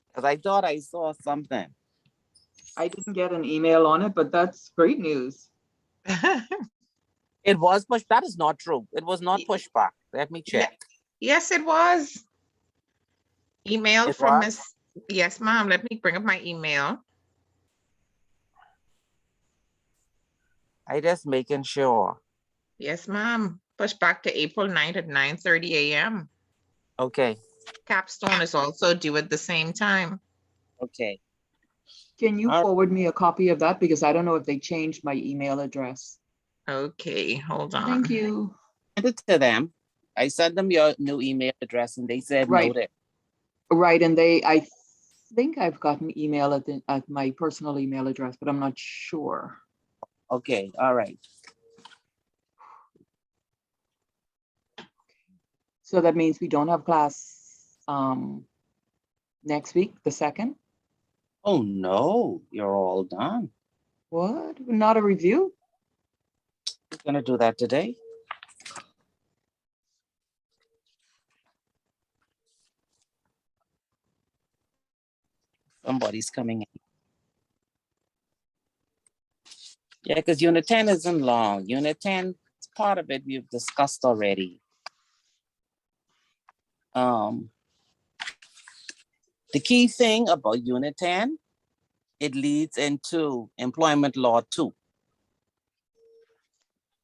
Because I thought I saw something. I didn't get an email on it, but that's great news. It was pushed. That is not true. It was not pushed back. Let me check. Yes, it was. Email It from was? Miss. Yes, ma'am. Let me bring up my email. I just making sure. Yes, ma'am. Push back to April 9th at 9:30 a.m. Okay. Capstone is also due at the same time. Okay. Can you forward me a copy of that? Because I don't know if they changed my email address. Okay, hold on. Thank you. Send it to them. I sent them your new email address and they said Right. noted. Right, and I think I've got an email at my personal email address, but I'm not sure. Okay. All right. So that means we don't have class next week, the 2nd? Oh no, you're all done. What? Not a review? We're gonna do that today. Somebody's coming in. Yeah, because Unit 10 isn't long. Unit 10, part of it we've discussed already. The key thing about Unit 10, it leads into Employment Law 2.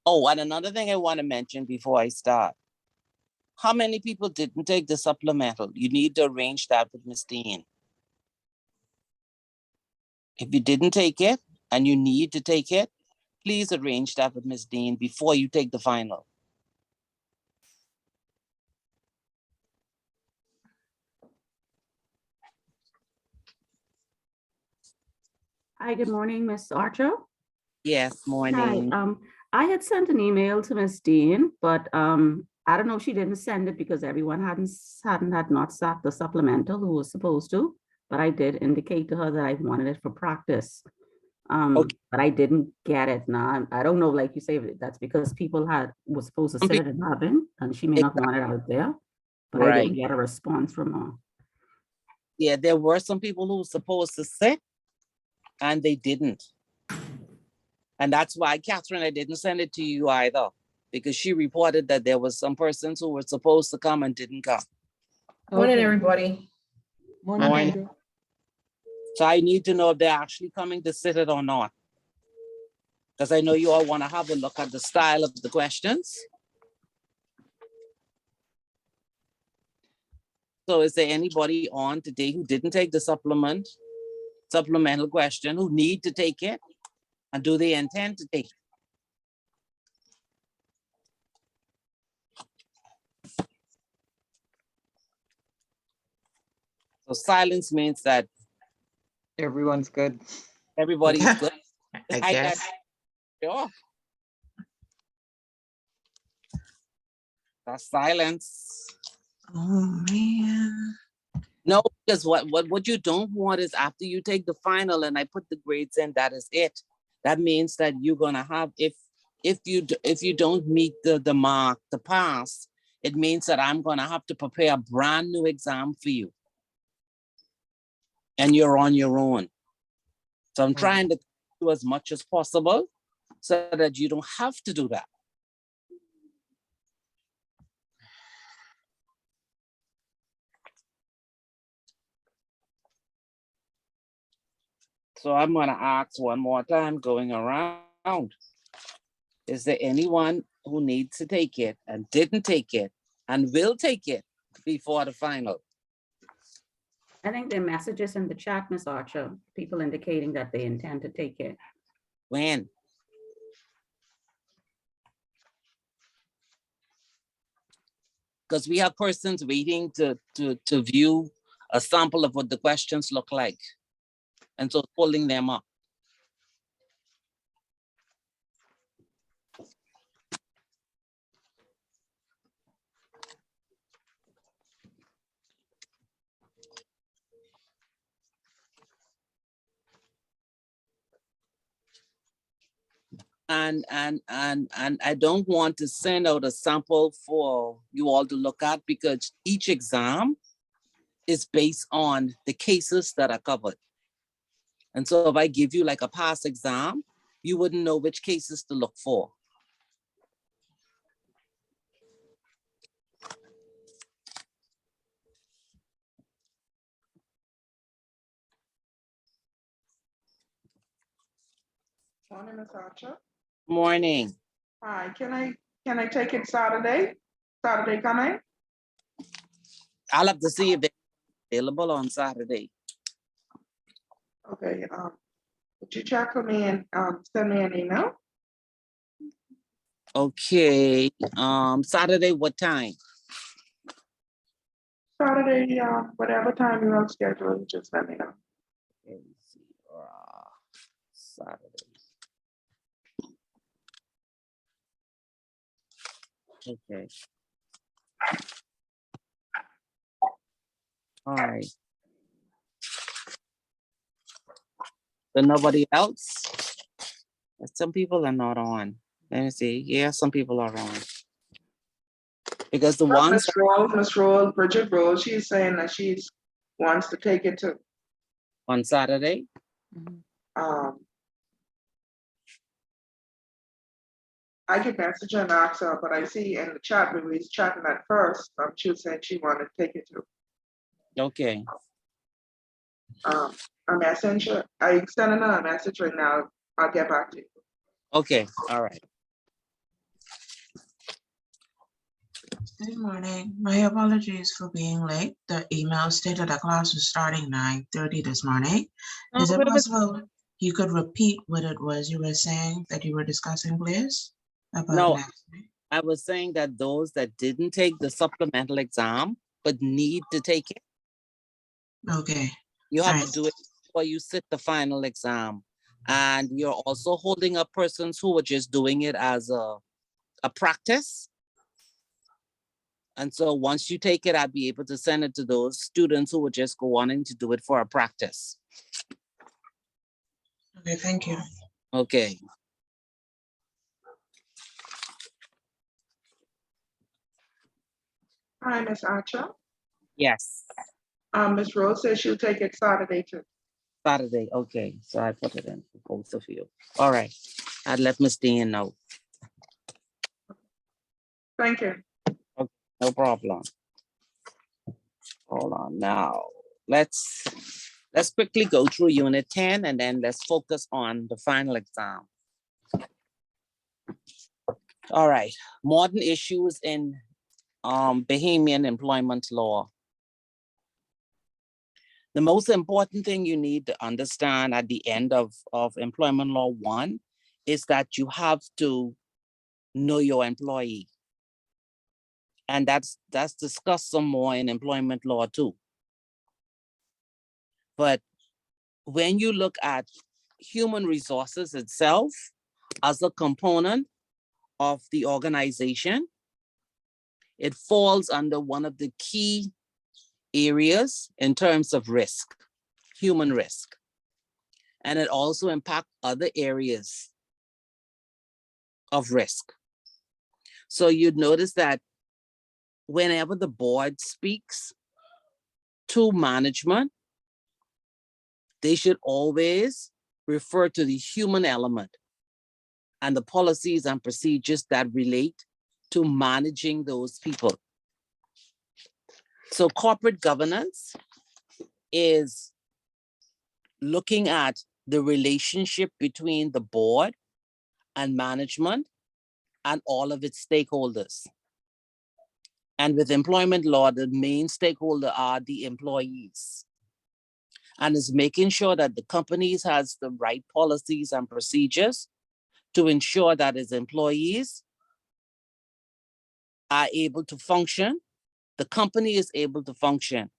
Oh, and another thing I want to mention before I start. How many people didn't take the supplemental? You need to arrange that with Ms. Dean. If you didn't take it and you need to take it, please arrange that with Ms. Dean before you take the final. Hi, good morning, Miss Archer. Yes, Hi, morning. I had sent an email to Miss Dean, but I don't know if she didn't send it because everyone had not sat the supplemental who was supposed to, but I did indicate to her that I wanted it for practice. Okay. But I didn't get it. Now, I don't know, like you say, that's because people was supposed to Some sit it and haven't, and she may not want it out there, but I Right. didn't get a response from her. Yeah, there were some people who were supposed to sit and they didn't. And that's why, Catherine, I didn't send it to you either, because she reported that there was some persons who were supposed to come and didn't come. Morning, Okay. everybody. Morning, Morning. Andrew. So I need to know if they're actually coming to sit it or not. Because I know you all want to have a look at the style of the questions. So is there anybody on today who didn't take the supplemental question, who need to take it? And do they intend to take it? So silence means that Everyone's good. everybody's good. I guess. Sure. That's silence. Oh, man. No, because what you don't want is after you take the final and I put the grades in, that is it. That means that you're gonna have, if you don't meet the mark, the pass, it means that I'm gonna have to prepare a brand new exam for you. And you're on your own. So I'm trying to do as much as possible so that you don't have to do that. So I'm gonna ask one more time going around. Is there anyone who needs to take it and didn't take it and will take it before the final? I think there are messages in the chat, Miss Archer, people indicating that they intend to take it. When? Because we have persons waiting to view a sample of what the questions look like. And so pulling them up. And I don't want to send out a sample for you all to look at because each exam is based on the cases that are covered. And so if I give you like a past exam, you wouldn't know which cases to look for. Morning, Ms. Archer. Morning. Hi, can I take it Saturday? Saturday coming? I'll have to see if they're available on Saturday. Okay, would you check for me and send me an email? Okay, Saturday, what time? Saturday, whatever time you have scheduled, just let me know. Let me see, Saturday. Okay. All right. So nobody else? Some people are not on. Let me see. Yeah, some people are on. Because the ones Miss Roll, Bridget Roll, she's saying that she's wants to take it to, on Saturday, I could message her and ask her, but I see in the chat, we was chatting at first, she was saying she wanted to take it to. okay. A messenger, I sending her a message right now. I'll get back to you. Okay, all right. Good morning. My apologies for being late. The email stated that class was starting 9:30 this morning. Is it possible you could repeat what it was you were saying that you were discussing, please? About No, next week? I was saying that those that didn't take the supplemental exam but need to take it, Okay. you have to Right. do it before you sit the final exam. And you're also holding up persons who were just doing it as a practice. And so once you take it, I'll be able to send it to those students who were just wanting to do it for a practice. Okay, thank you. Okay. Hi, Miss Archer. Yes, Miss Rose says she'll take it Saturday too. Saturday. Okay, so I put it in for both of you. All right, I'd let Miss Dean know. Thank you. No problem. Hold on now. Let's quickly go through unit 10 and then let's focus on the final exam. All right, modern issues in Bahamian employment law. The most important thing you need to understand at the end of employment law 1 is that you have to know your employee. And that's discussed some more in employment law 2. But when you look at human resources itself as a component of the organization, it falls under one of the key areas in terms of risk, human risk. And it also impacts other areas of risk. So you'd notice that whenever the board speaks to management, they should always refer to the human element and the policies and procedures that relate to managing those people. So corporate governance is looking at the relationship between the board and management and all of its stakeholders. And with employment law, the main stakeholder are the employees. And is making sure that the companies has the right policies and procedures to ensure that its employees are able to function, the company is able to function.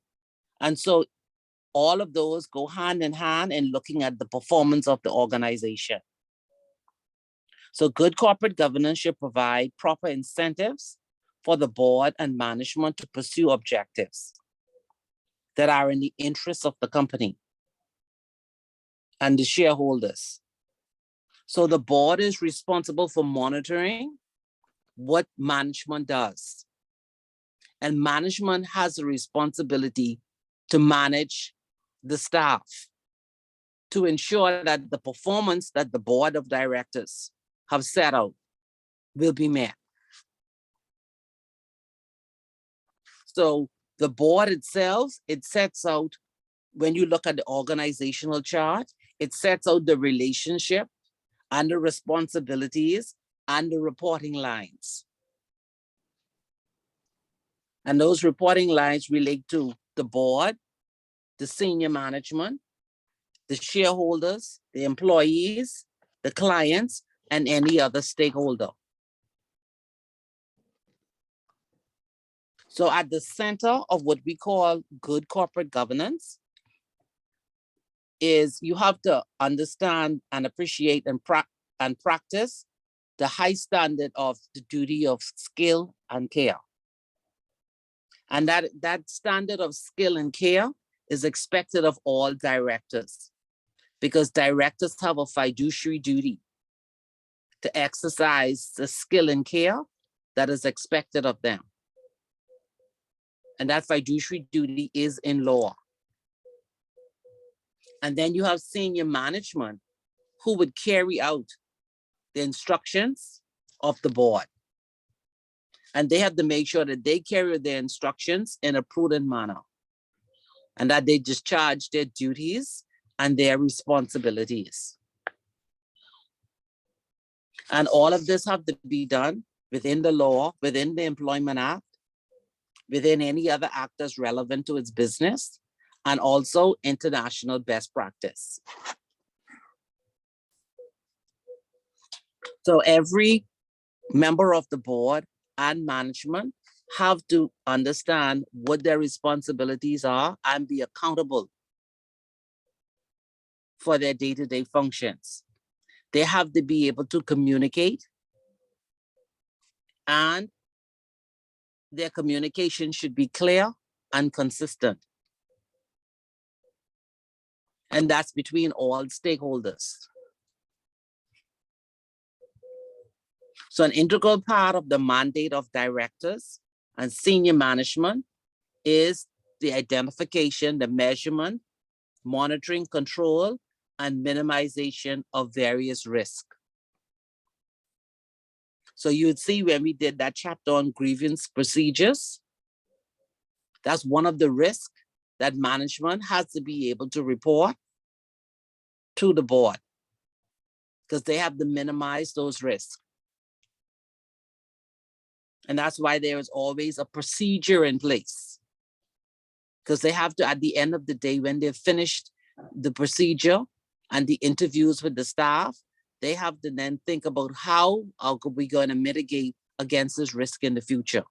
And so all of those go hand in hand in looking at the performance of the organization. So good corporate governance should provide proper incentives for the board and management to pursue objectives that are in the interests of the company and the shareholders. So the board is responsible for monitoring what management does. And management has a responsibility to manage the staff to ensure that the performance that the board of directors have set out will be met. So the board itself, it sets out, when you look at the organizational chart, it sets out the relationship and the responsibilities and the reporting lines. And those reporting lines relate to the board, the senior management, the shareholders, the employees, the clients, and any other stakeholder. So at the center of what we call good corporate governance is you have to understand and appreciate and practice the high standard of the duty of skill and care. And that standard of skill and care is expected of all directors, because directors have a fiduciary duty to exercise the skill and care that is expected of them. And that fiduciary duty is in law. And then you have senior management who would carry out the instructions of the board. And they have to make sure that they carry their instructions in a prudent manner and that they discharge their duties and their responsibilities. And all of this have to be done within the law, within the Employment Act, within any other act that's relevant to its business, and also international best practice. So every member of the board and management have to understand what their responsibilities are and be accountable for their day-to-day functions. They have to be able to communicate, and their communication should be clear and consistent. And that's between all stakeholders. So an integral part of the mandate of directors and senior management is the identification, the measurement, monitoring, control, and minimization of various risks. So you would see when we did that chapter on grievance procedures, that's one of the risks that management has to be able to report to the board, because they have to minimize those risks. And that's why there is always a procedure in place, because they have to, at the end of the day, when they've finished the procedure and the interviews with the staff, they have to then think about how are we going to mitigate against this risk in the future.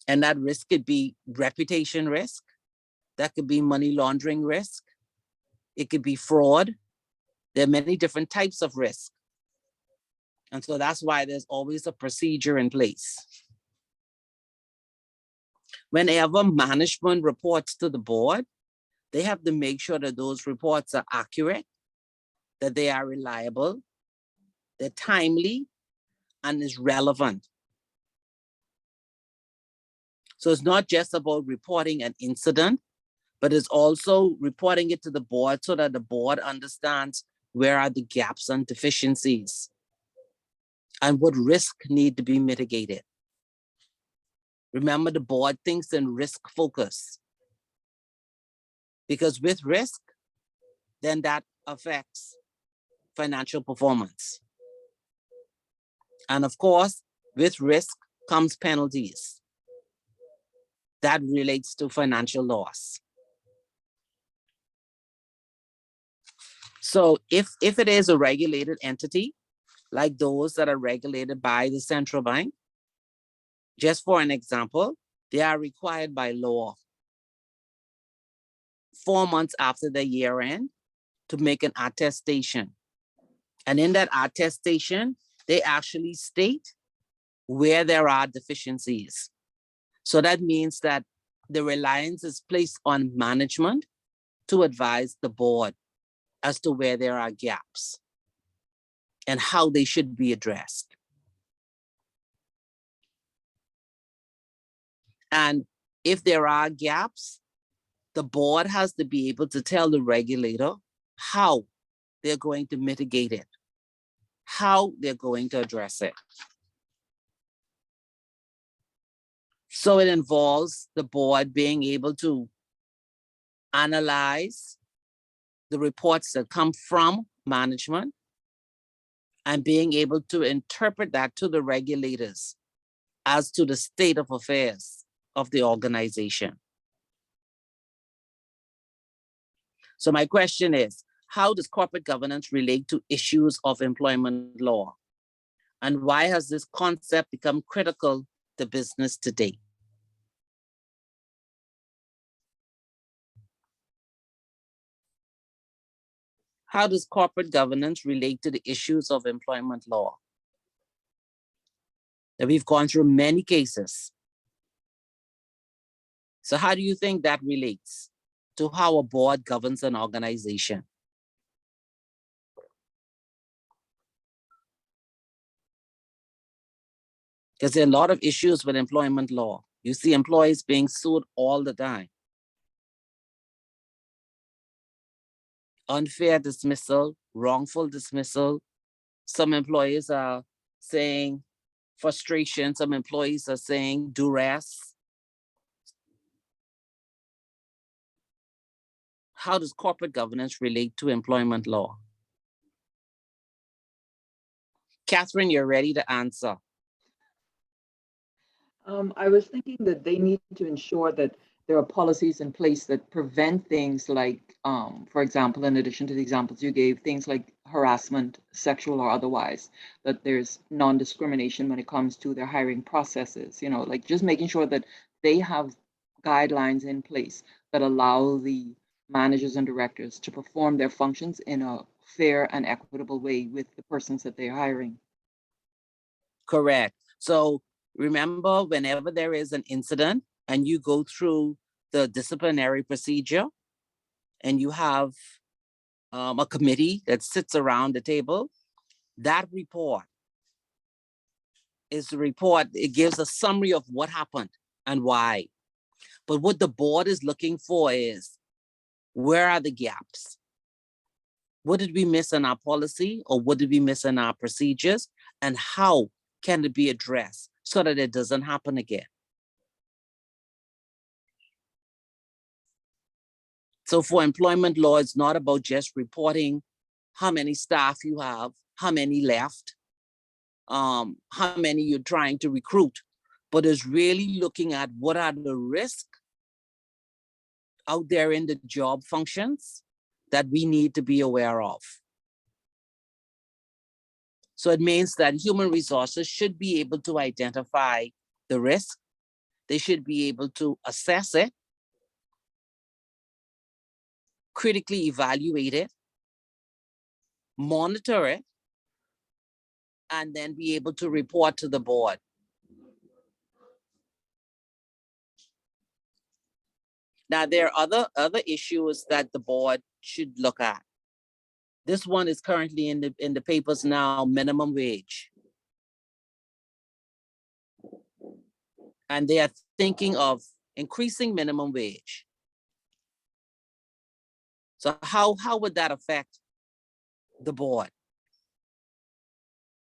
And that risk could be reputation risk, that could be money laundering risk, it could be fraud. There are many different types of risk. And so that's why there's always a procedure in place. Whenever management reports to the board, they have to make sure that those reports are accurate, that they are reliable, they're timely, and is relevant. So it's not just about reporting an incident, but it's also reporting it to the board so that the board understands where are the gaps and deficiencies and what risk need to be mitigated. Remember, the board thinks in risk focus, because with risk, then that affects financial performance. And of course, with risk comes penalties. That relates to financial loss. So if it is a regulated entity, like those that are regulated by the central bank, just for an example, they are required by law 4 months after the year end to make an attestation. And in that attestation, they actually state where there are deficiencies. So that means that the reliance is placed on management to advise the board as to where there are gaps and how they should be addressed. And if there are gaps, the board has to be able to tell the regulator how they're going to mitigate it, how they're going to address it. So it involves the board being able to analyze the reports that come from management and being able to interpret that to the regulators as to the state of affairs of the organization. So my question is, how does corporate governance relate to issues of employment law? And why has this concept become critical to business today? How does corporate governance relate to the issues of employment law? Now, we've gone through many cases. So how do you think that relates to how a board governs an organization? Because there are a lot of issues with employment law. You see employees being sued all the time. Unfair dismissal, wrongful dismissal. Some employees are saying frustration. Some employees are saying duress. How does corporate governance relate to employment law? Catherine, you're ready to answer. I was thinking that they need to ensure that there are policies in place that prevent things like, for example, in addition to the examples you gave, things like harassment, sexual or otherwise, that there's non-discrimination when it comes to their hiring processes, you know, like just making sure that they have guidelines in place that allow the managers and directors to perform their functions in a fair and equitable way with the persons that they're hiring. Correct. So remember, whenever there is an incident and you go through the disciplinary procedure and you have a committee that sits around the table, that report is the report. It gives a summary of what happened and why. But what the board is looking for is, where are the gaps? What did we miss in our policy, or what did we miss in our procedures? And how can it be addressed so that it doesn't happen again? So for employment law, it's not about just reporting how many staff you have, how many left, how many you're trying to recruit, but it's really looking at what are the risks out there in the job functions that we need to be aware of. So it means that human resources should be able to identify the risk. They should be able to assess it, critically evaluate it, monitor it, and then be able to report to the board. Now, there are other issues that the board should look at. This one is currently in the papers now, minimum wage. And they are thinking of increasing minimum wage. So how would that affect the board?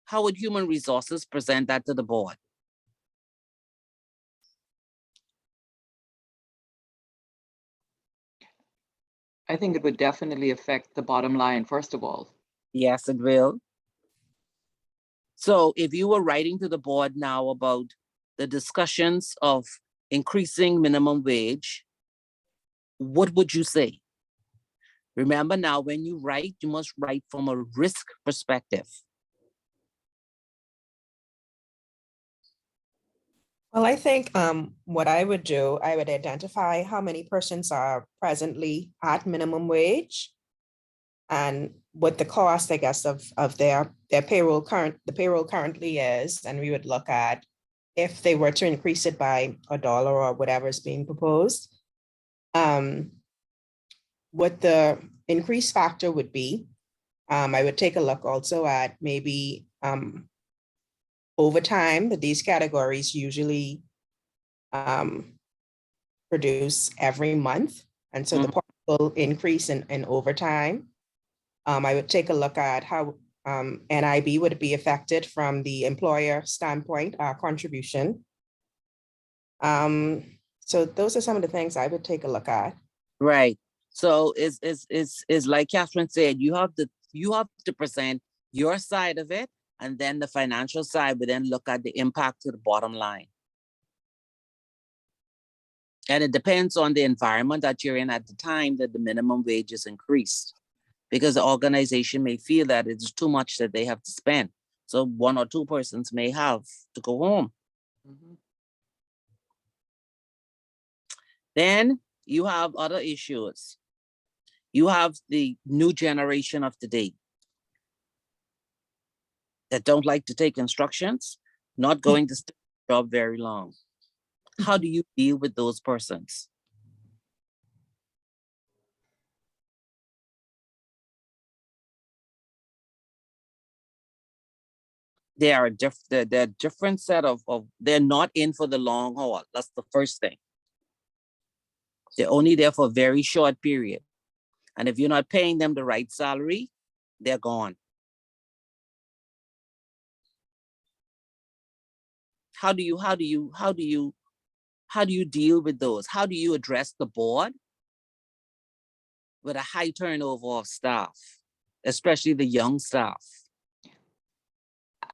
How would human resources present that to the board? I think it would definitely affect the bottom line, first of all. Yes, it will. So if you were writing to the board now about the discussions of increasing minimum wage, what would you say? Remember now, when you write, you must write from a risk perspective. Well, I think what I would do, I would identify how many persons are presently at minimum wage and what the cost, I guess, of their payroll the payroll currently is, and we would look at if they were to increase it by $1 or whatever is being proposed, what the increase factor would be. I would take a look also at maybe overtime that these categories usually produce every month. And so the possible increase in overtime. I would take a look at how NIB would be affected from the employer standpoint, contribution. So those are some of the things I would take a look at. Right. So it's like Catherine said, you have to present your side of it, and then the financial side would then look at the impact to the bottom line. And it depends on the environment that you're in at the time that the minimum wage is increased, because the organization may feel that it's too much that they have to spend. So one or two persons may have to go home. Then you have other issues. You have the new generation of today that don't like to take instructions, not going to stay in the job very long. How do you deal with those persons? They are they're a different set of, they're not in for the long haul. That's the first thing. They're only there for a very short period. And if you're not paying them the right salary, they're gone. How do you deal with those? How do you address the board with a high turnover of staff, especially the young staff?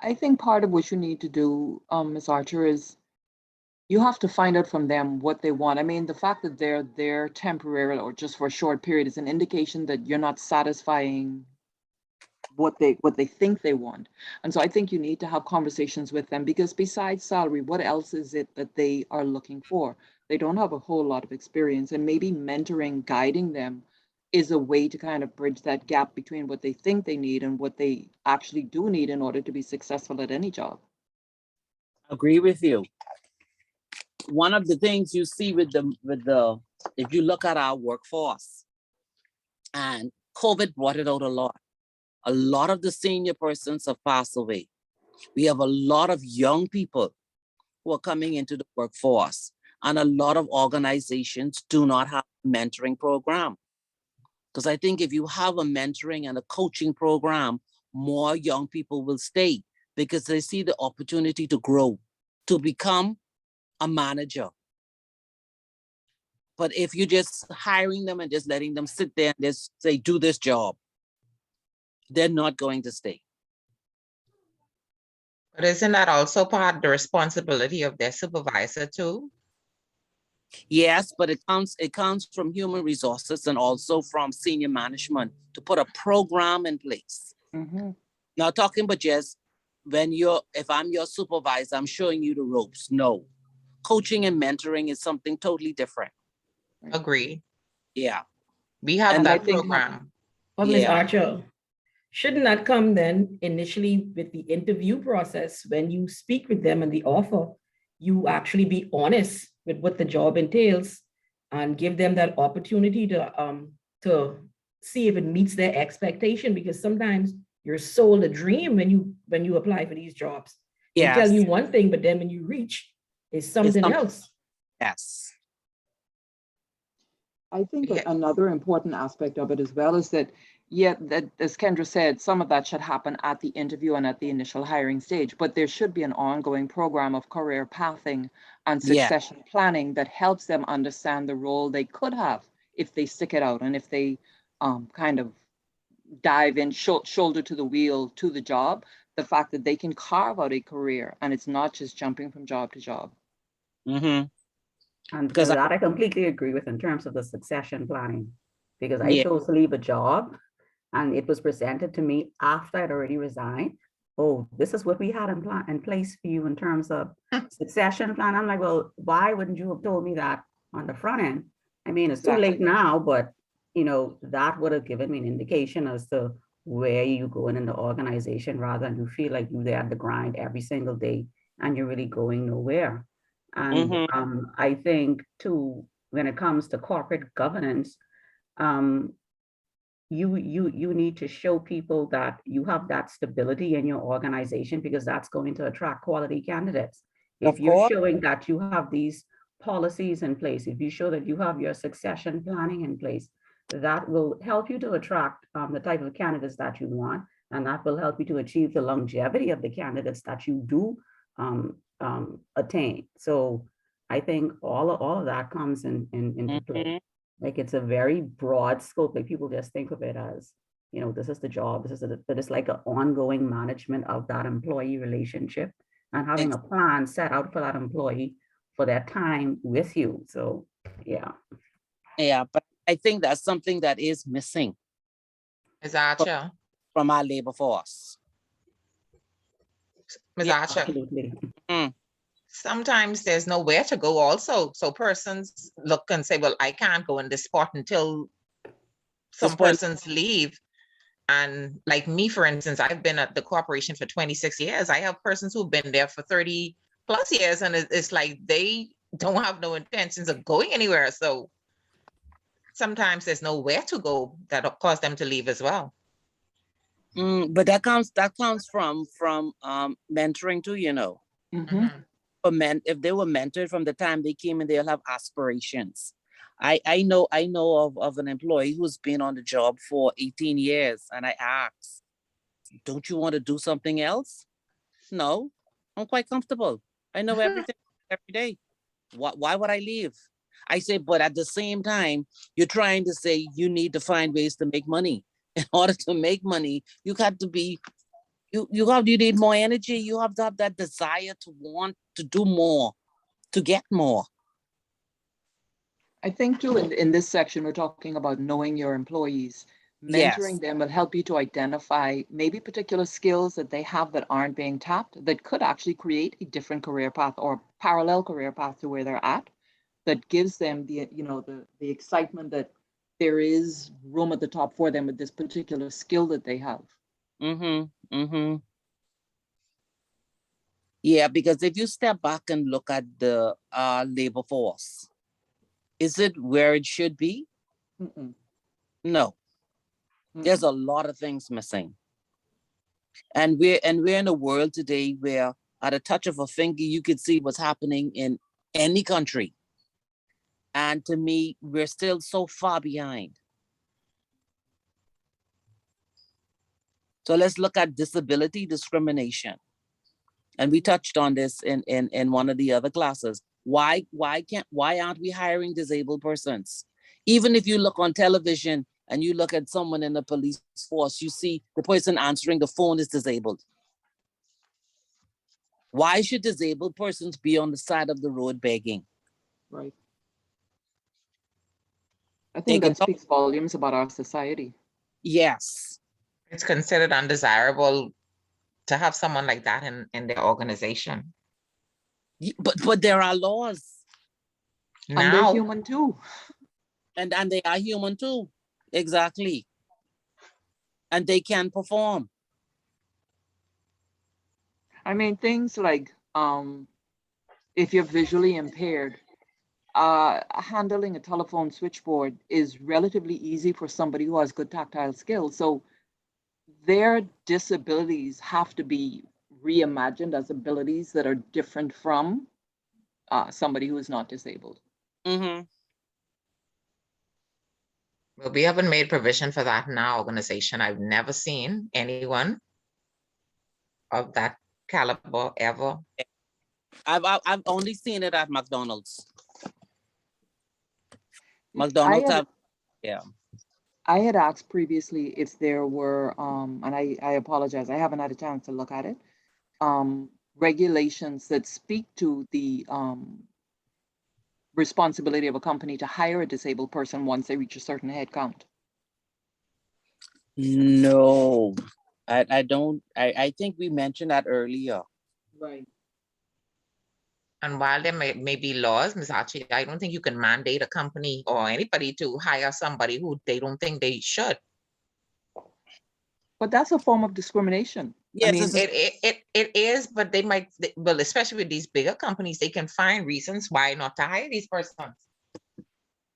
I think part of what you need to do, Ms. Archer, is you have to find out from them what they want. I mean, the fact that they're there temporarily or just for a short period is an indication that you're not satisfying what they think they want. And so I think you need to have conversations with them, because besides salary, what else is it that they are looking for? They don't have a whole lot of experience, and maybe mentoring, guiding them is a way to kind of bridge that gap between what they think they need and what they actually do need in order to be successful at any job. Agree with you. One of the things you see with the if you look at our workforce, and COVID brought it out a lot. A lot of the senior persons have passed away. We have a lot of young people who are coming into the workforce, and a lot of organizations do not have a mentoring program. Because I think if you have a mentoring and a coaching program, more young people will stay, because they see the opportunity to grow, to become a manager. But if you're just hiring them and just letting them sit there and just say, do this job, they're not going to stay. But isn't that also part of the responsibility of their supervisor too? Yes, but it comes from human resources and also from senior management to put a program in place. Not talking about just if I'm your supervisor, I'm showing you the ropes. No, coaching and mentoring is something totally different. Agreed. Yeah. We have And that I think- program. But Ms. Yeah. Archer, shouldn't that come then initially with the interview process? When you speak with them and the offer, you actually be honest with what the job entails and give them that opportunity to see if it meets their expectation, because sometimes you're sold a dream when you apply for these jobs. They Yes. tell you one thing, but then when you reach, it's something else. Yes. I think Yeah. another important aspect of it as well is that, that as Kendra said, some of that should happen at the interview and at the initial hiring stage, but there should be an ongoing program of career pathing and succession planning that helps them understand the role they could have if they stick it out, and if they kind of dive in shoulder to the wheel to the job, the fact that they can carve out a career and it's not just jumping from job to job. Mm-hmm. And Because that I completely agree with in terms of the succession planning, because I Yeah. chose to leave a job and it was presented to me after I'd already resigned. Oh, this is what we had in place for you in terms of succession plan. I'm like, well, why wouldn't you have told me that on the front end? I mean, it's too late now, but that would have given me an indication as to where you going in the organization, rather than you feel like you're there at the grind every single day and you're really going nowhere. And I think too, when it comes to corporate governance, you need to show people that you have that stability in your organization, because that's going to attract quality candidates. If Of you're course. showing that you have these policies in place, if you show that you have your succession planning in place, that will help you to attract the type of candidates that you want, and that will help you to achieve the longevity of the candidates that you do attain. So I think all of that comes into play. Like, it's a very broad scope. Like, people just think of it as, this is the job, but it's like an ongoing management of that employee relationship, and having a plan set out for that employee for their time with you. So, yeah. Yeah, but I think that's something that is missing Ms. Archer, from our labor force. Ms. Yeah, Archer, Absolutely. sometimes there's nowhere to go also. So persons look and say, well, I can't go in this spot until some point- persons leave. And like me, for instance, I've been at the corporation for 26 years. I have persons who've been there for 30 plus years, and it's like they don't have no intentions of going anywhere. So sometimes there's nowhere to go that'll cause them to leave as well. But that comes from mentoring too, For men, if they were mentored from the time they came in, they'll have aspirations. I know of an employee who's been on the job for 18 years, and I asked, don't you want to do something else? No, I'm quite comfortable. I know everything every day. Why would I leave? I say, but at the same time, you're trying to say you need to find ways to make money. In order to make money, you got to be, you need more energy. You have to have that desire to want to do more, to get more. I think too, in this section, we're talking about knowing your employees. Mentoring Yes. them will help you to identify maybe particular skills that they have that aren't being tapped, that could actually create a different career path or parallel career path to where they're at, that gives them the excitement that there is room at the top for them with this particular skill that they have. Yeah, because if you step back and look at the labor force, is it where it should be? No. There's a lot of things missing. And we're in a world today where at a touch of a finger, you could see what's happening in any country. And to me, we're still so far behind. So let's look at disability discrimination. And we touched on this in one of the other classes. Why aren't we hiring disabled persons? Even if you look on television and you look at someone in the police force, you see the person answering the phone is disabled. Why should disabled persons be on the side of the road begging? Right. I think that speaks volumes about our society. Yes. It's considered undesirable to have someone like that in their organization. But there are laws. And they're human too. And they are human too. Exactly. And they can perform. I mean, things like if you're visually impaired, handling a telephone switchboard is relatively easy for somebody who has good tactile skills. So their disabilities have to be reimagined as abilities that are different from somebody who is not disabled. Well, we haven't made provision for that in our organization. I've never seen anyone of that caliber ever. I've only seen it at McDonald's. McDonald's I had asked previously if there were, and I apologize, I haven't had a chance to look at it, regulations that speak to the responsibility of a company to hire a disabled person once they reach a certain head count. No, I don't. I think we mentioned that earlier. Right. And while there may be laws, Ms. Archie, I don't think you can mandate a company or anybody to hire somebody who they don't think they should. But that's a form of discrimination. Yes, mean, it's a- It is, but they might, well, especially with these bigger companies, they can find reasons why not to hire these persons.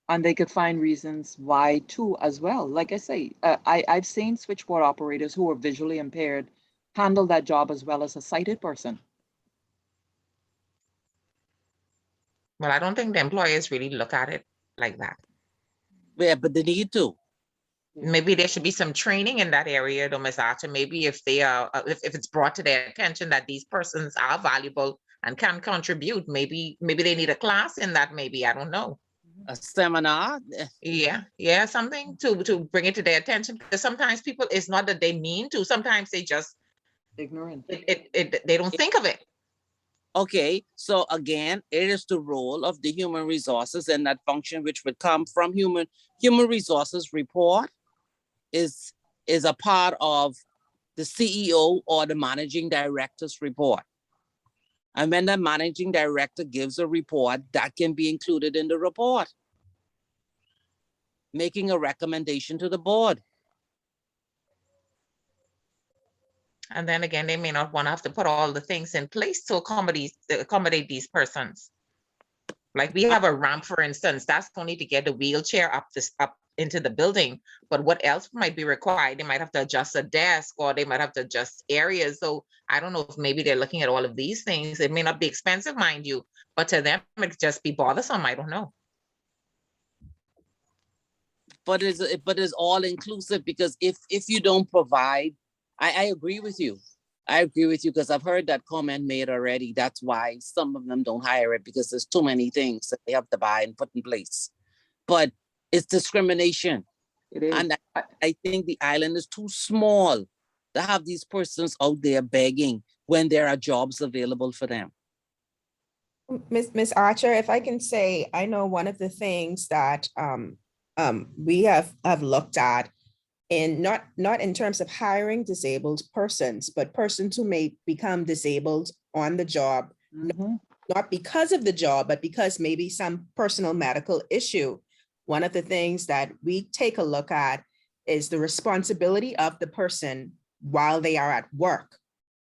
and they could find reasons why too as well. Like I say, I've seen switchboard operators who are visually impaired handle that job as well as a sighted person. Well, I don't think the employers really look at it like that. yeah, but they need to. Yeah. Maybe there should be some training in that area, though, Ms. Archer. Maybe if they are, if it's brought to their attention that these persons are valuable and can contribute, maybe they need a class in that. Maybe, I don't know. A seminar. Yeah, something to bring it to their attention. Because sometimes people, it's not that they mean to. Sometimes they just Ignorant. they don't think of it. Okay, so again, it is the role of the human resources and that function which would come from human resources report is a part of the CEO or the managing director's report. And when the managing director gives a report, that can be included in the report, making a recommendation to the board. And then again, they may not want to have to put all the things in place to accommodate these persons. Like we have a ramp, for instance, that's only to get the wheelchair up into the building. But what else might be required? They might have to adjust a desk, or they might have to adjust areas. So I don't know if maybe they're looking at all of these things. It may not be expensive, mind you, but to them it could just be bothersome. I don't know. But it's all inclusive, because if you don't provide, I agree with you. I agree with you, because I've heard that comment made already. That's why some of them don't hire it, because there's too many things that they have to buy and put in place. But it's discrimination. It is. And I think the island is too small to have these persons out there begging when there are jobs available for them. Miss Archer, if I can say, I know one of the things that we have looked at, in not in terms of hiring disabled persons, but persons who may become disabled on the job, Mhm. not because of the job, but because maybe some personal medical issue. One of the things that we take a look at is the responsibility of the person while they are at work.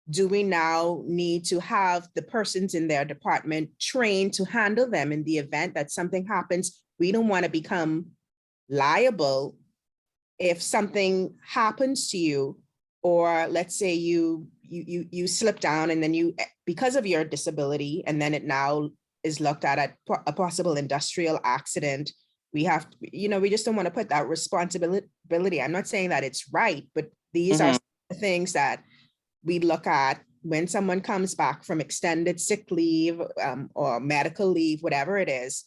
Do we now need to have the persons in their department trained to handle them in the event that something happens? We don't want to become liable if something happens to you, or let's say you slip down and then because of your disability, and then it now is looked at a possible industrial accident. We have, we just don't want to put that responsibility. I'm not saying that it's right, but these are things that we look at when someone comes back from extended sick leave or medical leave, whatever it is,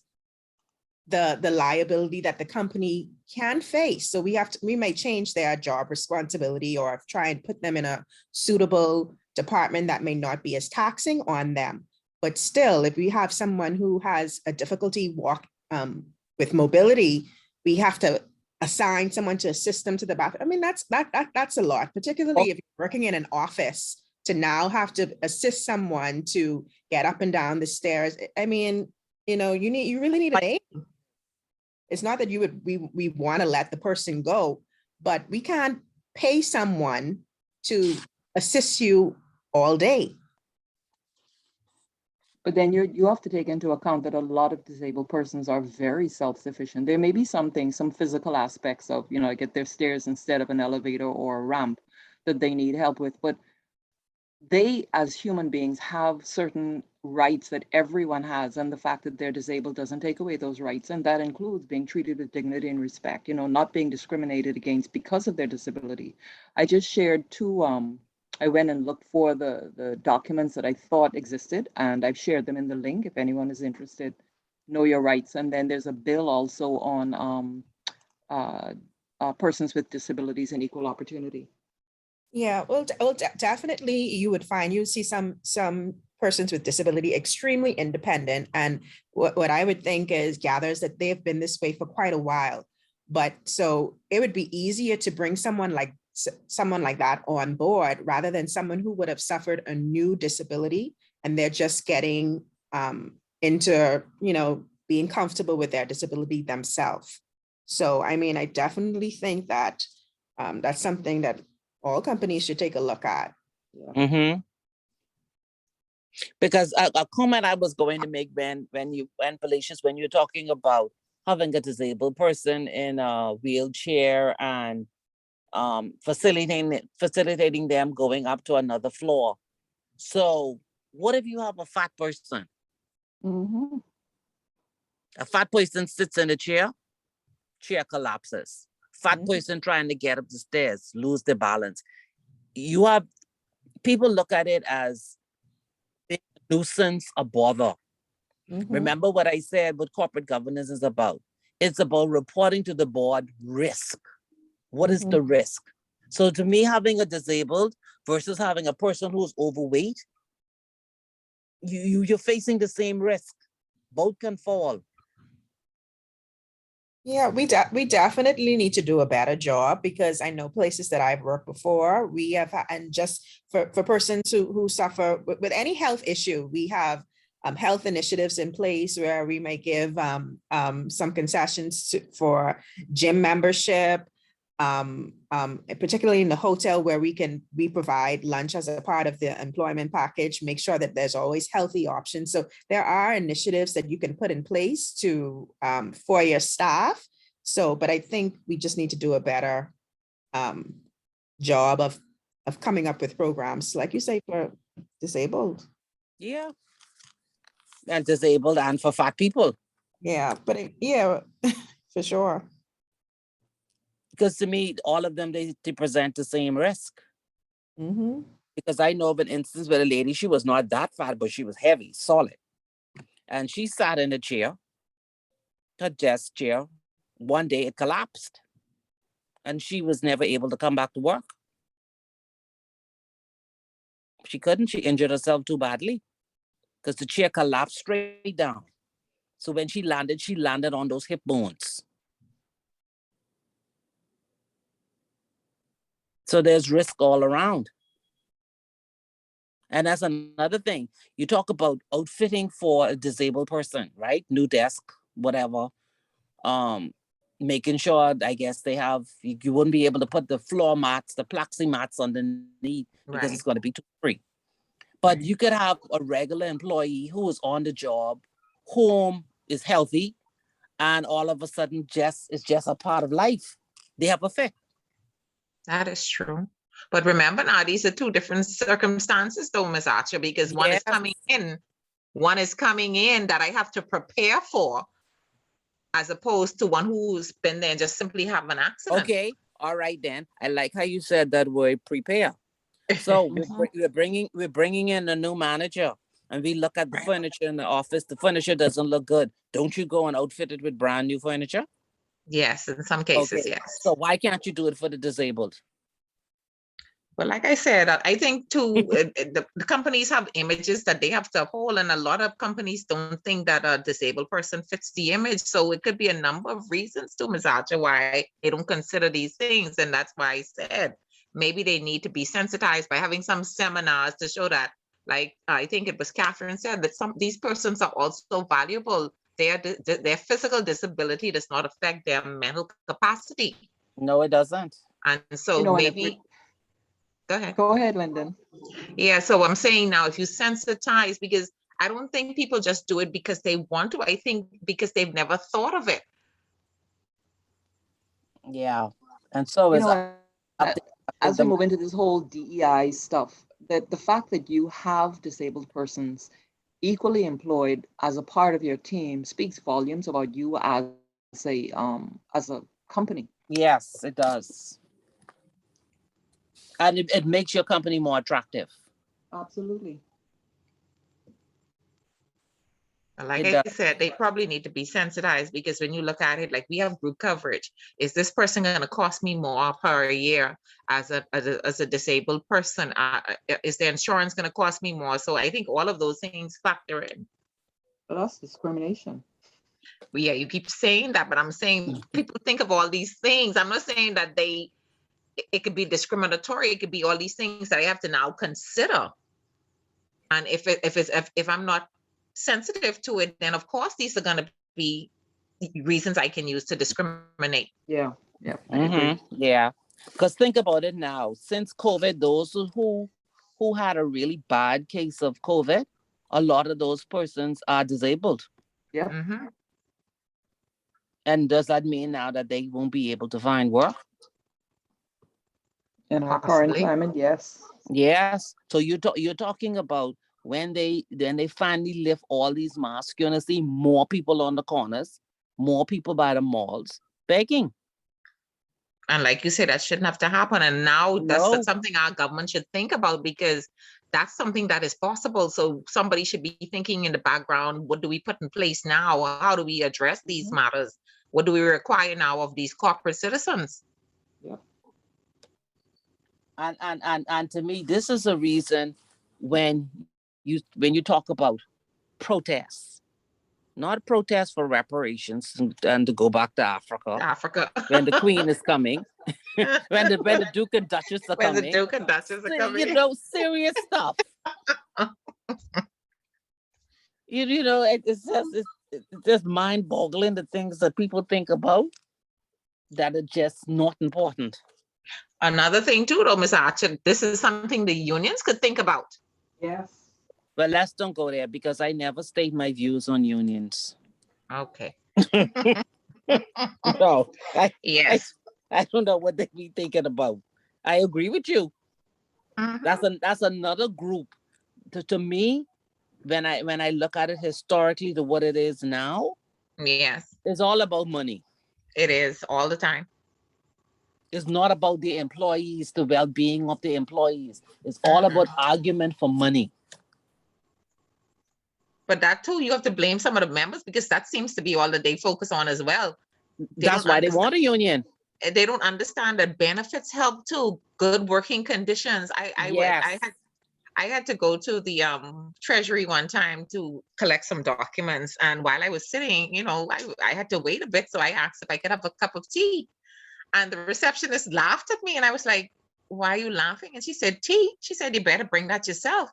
the liability that the company can face. So we may change their job responsibility, or try and put them in a suitable department that may not be as taxing on them. But still, if we have someone who has a difficulty with mobility, we have to assign someone to assist them to the bathroom. I mean, that's a lot, particularly if you're working in an office, to now have to assist someone to get up and down the stairs. I mean, you really need an aid. It's not that we want to let the person go, but we can't pay someone to assist you all day. But then you have to take into account that a lot of disabled persons are very self-sufficient. There may be some physical aspects of, get their stairs instead of an elevator or a ramp that they need help with, but they, as human beings, have certain rights that everyone has, and the fact that they're disabled doesn't take away those rights, and that includes being treated with dignity and respect, not being discriminated against because of their disability. I just shared two, I went and looked for the documents that I thought existed, and I've shared them in the link if anyone is interested. Know your rights. And then there's a bill also on persons with disabilities and equal opportunity. Yeah, well, definitely you see some persons with disability extremely independent. And what I would think is gathers that they've been this way for quite a while. But so it would be easier to bring someone like that on board, rather than someone who would have suffered a new disability and they're just getting into, being comfortable with their disability themselves. So, I mean, I definitely think that that's something that all companies should take a look at. Mm-hmm. Because a comment I was going to make when Felicia's, when you're talking about having a disabled person in a wheelchair and facilitating them going up to another floor. So what if you have a fat person? Mhm. A fat person sits in a chair collapses. Fat Mhm. person trying to get up the stairs, lose their balance. You have people look at it as a nuisance, a bother. Mhm. Remember what I said, what corporate governance is about. It's about reporting to the board risk. What is the risk? So to me, having a disabled versus having a person who's overweight, you're facing the same risk. Both can fall. Yeah, we definitely need to do a better job, because I know places that I've worked before, we have, and just for persons who suffer with any health issue, we have health initiatives in place where we may give some concessions for gym membership, particularly in the hotel where we provide lunch as a part of the employment package, make sure that there's always healthy options. So there are initiatives that you can put in place to for your staff. So, but I think we just need to do a better job of coming up with programs, like you say, for disabled. Yeah. And disabled and for fat people. Yeah, but yeah, for sure. Because to me, all of them, they present the same risk. Mm-hmm. Because I know of an instance where a lady, she was not that fat, but she was heavy, solid. And she sat in a chair, her desk chair. One day it collapsed. And she was never able to come back to work. She couldn't, she injured herself too badly because the chair collapsed straight down. So when she landed on those hip bones. So there's risk all around. And that's another thing. You talk about outfitting for a disabled person, right? New desk, whatever. Making sure, I guess they have, you wouldn't be able to put the floor mats, the plexi mats underneath because it's going to be too free. But you could have a regular employee who is on the job, whom is healthy, and all of a sudden it's just a part of life. They have a fit. That is true. But remember now, these are two different circumstances though, Ms. Archer, because one is coming in that I have to prepare for, as opposed to one who's been there and just simply have an accident. Okay, all right then. I like how you said that word, prepare. So we're bringing in a new manager, and we look at the furniture in the office. The furniture doesn't look good. Don't you go and outfit it with brand new furniture? Yes, in some cases, Okay. yes. So why can't you do it for the disabled? Well, like I said, I think too, the companies have images that they have to uphold, and a lot of companies don't think that a disabled person fits the image. So it could be a number of reasons too, Ms. Archer, why they don't consider these things. And that's why I said maybe they need to be sensitized by having some seminars to show that, like I think it was Catherine said, that these persons are also valuable. Their physical disability does not affect their mental capacity. No, it doesn't. And so maybe. Go ahead, Lyndon. Yeah, so I'm saying now, if you sensitize, because I don't think people just do it because they want to. I think because they've never thought of it. Yeah, and so you know, as we move into this whole DEI stuff, that the fact that you have disabled persons equally employed as a part of your team speaks volumes about you as a company. Yes, it does. And it makes your company more attractive. Absolutely. Like I said, they probably need to be sensitized, because when you look at it, like we have group coverage. Is this person going to cost me more per year as a disabled person? Is the insurance going to cost me more? So I think all of those things factor in. But that's discrimination. Well, yeah, you keep saying that, but I'm saying people think of all these things. I'm not saying that it could be discriminatory. It could be all these things that I have to now consider. And if I'm not sensitive to it, then of course these are going to be reasons I can use to discriminate. Yeah, I agree. Yeah, because think about it now. Since COVID, those who who had a really bad case of COVID, a lot of those persons are disabled. Yep. Mhm. And does that mean now that they won't be able to find work? In our current Possibly. climate, yes. Yes. So you're talking about when they finally lift all these masks, you're gonna see more people on the corners, more people by the malls begging. And like you said, that shouldn't have to happen. And now that's No. something our government should think about, because that's something that is possible. So somebody should be thinking in the background, what do we put in place now? How do we address these matters? What do we require now of these corporate citizens? Yep. And to me, this is a reason when you talk about protests, not protests for reparations and to go back to Africa Africa. when the Queen is coming, when the Duke and Duchess are When the coming. Duke and Duchess are coming. You know, serious stuff. You know, it's just mind-boggling, the things that people think about that are just not important. Another thing too, though, Ms. Archer, this is something the unions could think about. Yes. But let's don't go there because I never state my views on unions. Okay. No, Yes. I don't know what they be thinking about. I agree with you. Mhm. That's another group. To me, when I look at it historically to what it is now, Yes, it's all about money. it is all the time. It's not about the employees, the well-being of the employees. It's all about argument for money. But that too, you have to blame some of the members, because that seems to be all that they focus on as well. That's why they want a union. They don't understand that benefits help too. Good working conditions. Yes. I had to go to the treasury one time to collect some documents, and while I was sitting, you know, I had to wait a bit, so I asked if I could have a cup of tea, and the receptionist laughed at me, and I was like, "Why are you laughing?" And she said, "Tea." She said, "You better bring that yourself."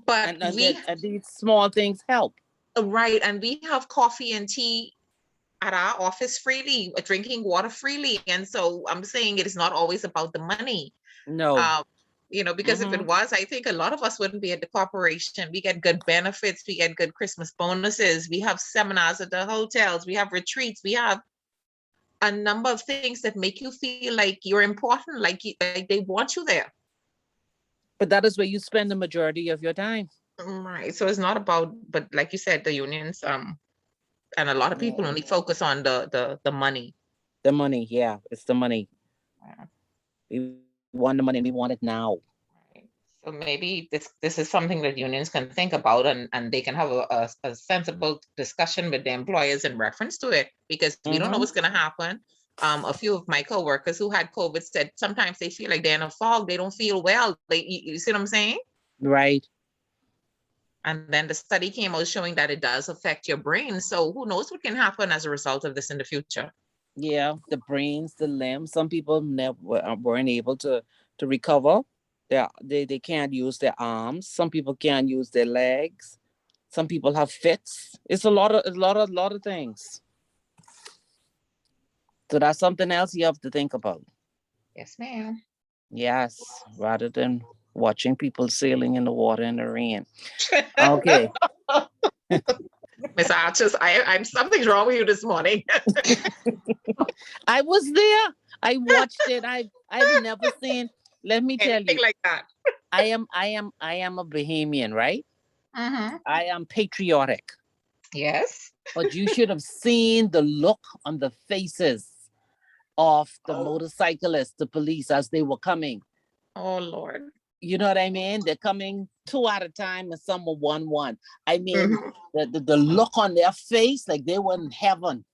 But And these small things help. right, and we have coffee and tea at our office freely, drinking water freely, and so I'm saying it is not always about the money. No. You know, because if it was, I think a lot of us wouldn't be at the corporation. We get good benefits, we get good Christmas bonuses, we have seminars at the hotels, we have retreats, we have a number of things that make you feel like you're important, like they want you there. But that is where you spend the majority of your time. Right. So it's not about, but like you said, the unions, and a lot of people only focus on the money. The money, yeah, it's the money. Yeah. We want the money and we want it now. Right. So maybe this is something that unions can think about, and they can have a sensible discussion with the employers in reference to it, because we don't know what's going to happen. A few of my coworkers who had COVID said sometimes they feel like they're in a fog. They don't feel well. You see what I'm saying? Right. And then the study came out showing that it does affect your brain. So who knows what can happen as a result of this in the future? Yeah, the brains, the limbs. Some people never weren't able to recover. They can't use their arms. Some people can't use their legs. Some people have fits. It's a lot of things. So that's something else you have to think about. Yes, ma'am. Yes, rather than watching people sailing in the water in the rain. Okay. Miss Arches, I'm something's wrong with you this morning. I was there. I watched it. I've never seen. Let me tell Anything you, like that. I am a Bahamian, right? Mm-hmm. I am patriotic. Yes. But you should have seen the look on the faces of the motorcyclists, the police, as they were coming. Oh Lord. You know what I mean? They're coming 2 at a time and some were 1. I mean, the look on their face, like they were in heaven.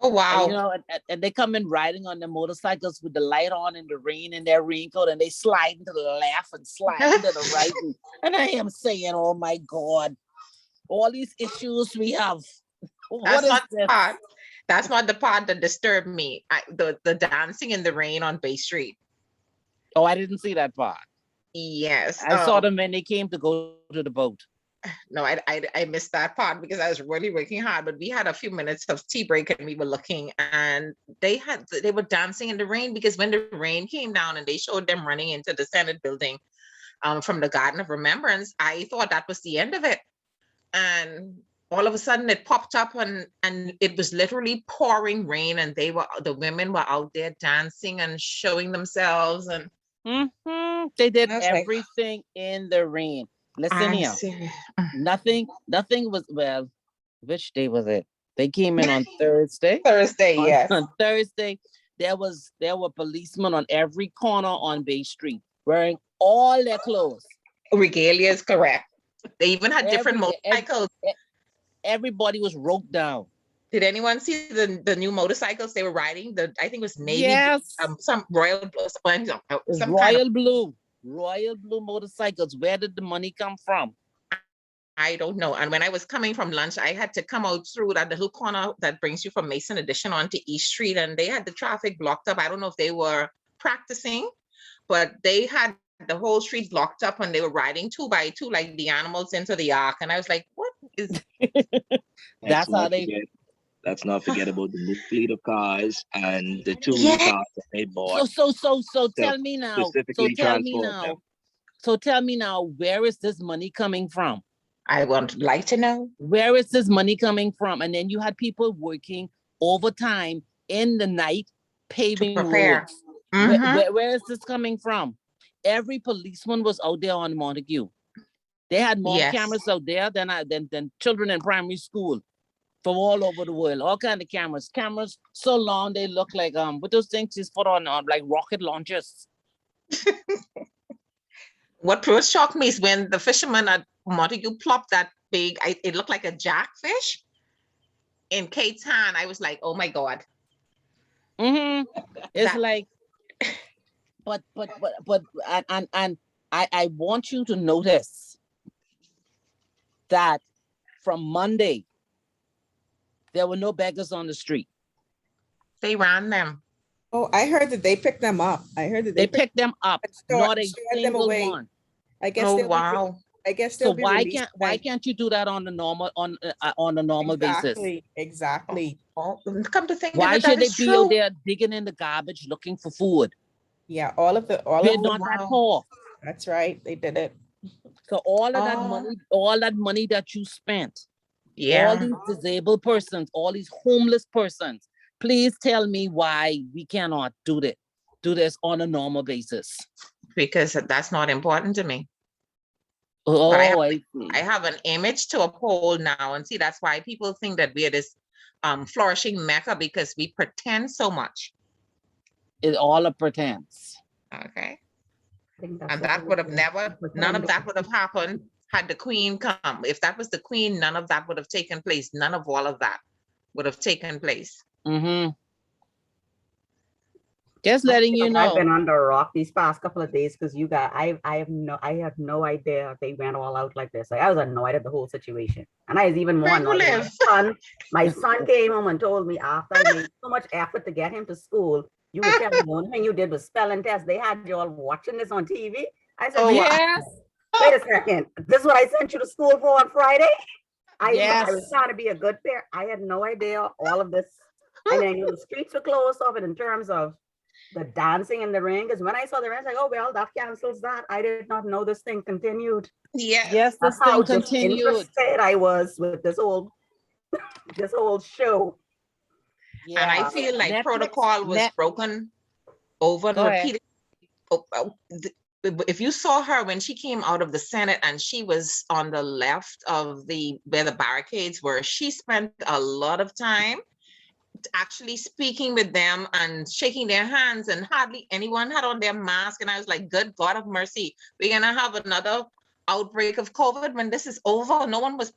Oh wow. And, you know, and they come in riding on their motorcycles with the light on in the rain in their raincoat, and they slide to the left and slide to the right. And I am saying, oh my God, all these issues we have. That's not the part. That's not the part that disturbed me. The dancing in the rain on Bay Street. Oh, I didn't see that part. Yes. I saw them when they came to go to the boat. No, I missed that part because I was really working hard, but we had a few minutes of tea break and we were looking, and they were dancing in the rain, because when the rain came down and they showed them running into the Senate building, from the Garden of Remembrance, I thought that was the end of it. And all of a sudden it popped up and it was literally pouring rain, and the women were out there dancing and showing themselves, and They did I was like, everything in the rain. Listen I'm here. serious. Nothing was, well, which day was it? They came in on Thursday. Thursday, yes. On Thursday, there were policemen on every corner on Bay Street wearing all their clothes. Regalia is correct. They even had different Every- motorcycles. Everybody was roped down. Did anyone see the new motorcycles they were riding? I think it was navy, Yes. some royal blue, some Royal blue motorcycles. Where did the money come from? I don't know. And when I was coming from lunch, I had to come out through that little corner that brings you from Mason Addition onto East Street, and they had the traffic blocked up. I don't know if they were practicing, but they had the whole street blocked up, and they were riding 2 by 2 like the animals into the ark. And I was like, what is That's how they. Let's not forget about the new fleet of cars and the 2 Yeah. new cars that they bought. So tell me now. Specifically transport them. So tell me now, where is this money coming from? I would like to know. Where is this money coming from? And then you had people working overtime in the night, paving To prepare. roads. Mhm. Where is this coming from? Every policeman was out there on Montague. They had more Yes. cameras out there than children in primary school from all over the world. All kind of cameras. Cameras so long they look like what those things is put on like rocket launchers. What first shocked me is when the fisherman at Montague plopped that big, it looked like a jackfish in Kate's hand. I was like, oh my God. It's That- like, but and I want you to notice that from Monday, there were no beggars on the street. They ran them. Oh, I heard that they picked them up. I heard that They picked them up, not a stored them single away. one. I guess Oh, they'll be, wow. I guess So they'll be why released why then. can't you do that on the normal on a normal basis? Exactly. Oh, come to think Why of it, that should they is be true. out there digging in the garbage looking for food? Yeah, all of We're not that wow. poor. that's right. They did it. So all of that Oh. money that you spent, all Yeah. these disabled persons, all these homeless persons, please tell me why we cannot do this on a normal basis. Because that's not important to me. Oh, But I I see. I have an image to uphold now, and see, that's why people think that we're this flourishing mecca, because we pretend so much. It's all a pretense. Okay. I think that's And what that it would is, have yeah. never, none of that would have happened had the queen come. If that was the queen, none of that would have taken place. None of all of that would have taken place. Just letting you I've been know. under a rock these past couple of days because I have no idea they went all out like this. Like, I was annoyed at the whole situation, and I was even more Where you annoyed. live? My son came home and told me after I made so much effort to get him to school, you would tell me the only thing you did was spelling test. They had you all watching this on TV. I said, Oh, wow. Yes. wait a second. This is what I sent you to school for on Friday? I was Yes. trying to be a good parent. I had no idea all of this. And then the streets were closed off, and in terms of the dancing in the ring, because when I saw the ring, I was like, oh, well, that cancels that. I did not know this thing continued. Yes. Yes, That's this how thing continued. disinterested I was with this whole show. And I Yeah. feel like Netflix- protocol was Net- broken over and Go ahead. repeated. If you saw her when she came out of the Senate and she was on the left of where the barricades were, she spent a lot of time actually speaking with them and shaking their hands, and hardly anyone had on their mask. And I was like, good God of mercy, we're gonna have another outbreak of COVID when this is over. No one was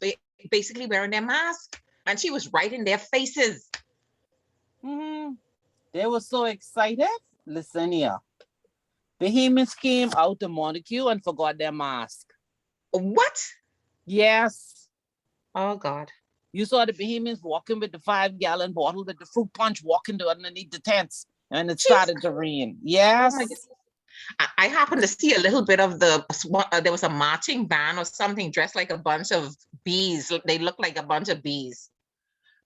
basically wearing their mask, and she was right in their faces. They were so excited. Listen here. Bohemians came out to Montague and forgot their mask. What? Yes. Oh God. You saw the Bohemians walking with the 5-gallon bottle with the fruit punch walking to underneath the tents, and it started to rain. Yes. Oh my God. I happened to see a little bit of there was a marching band or something dressed like a bunch of bees. They looked like a bunch of bees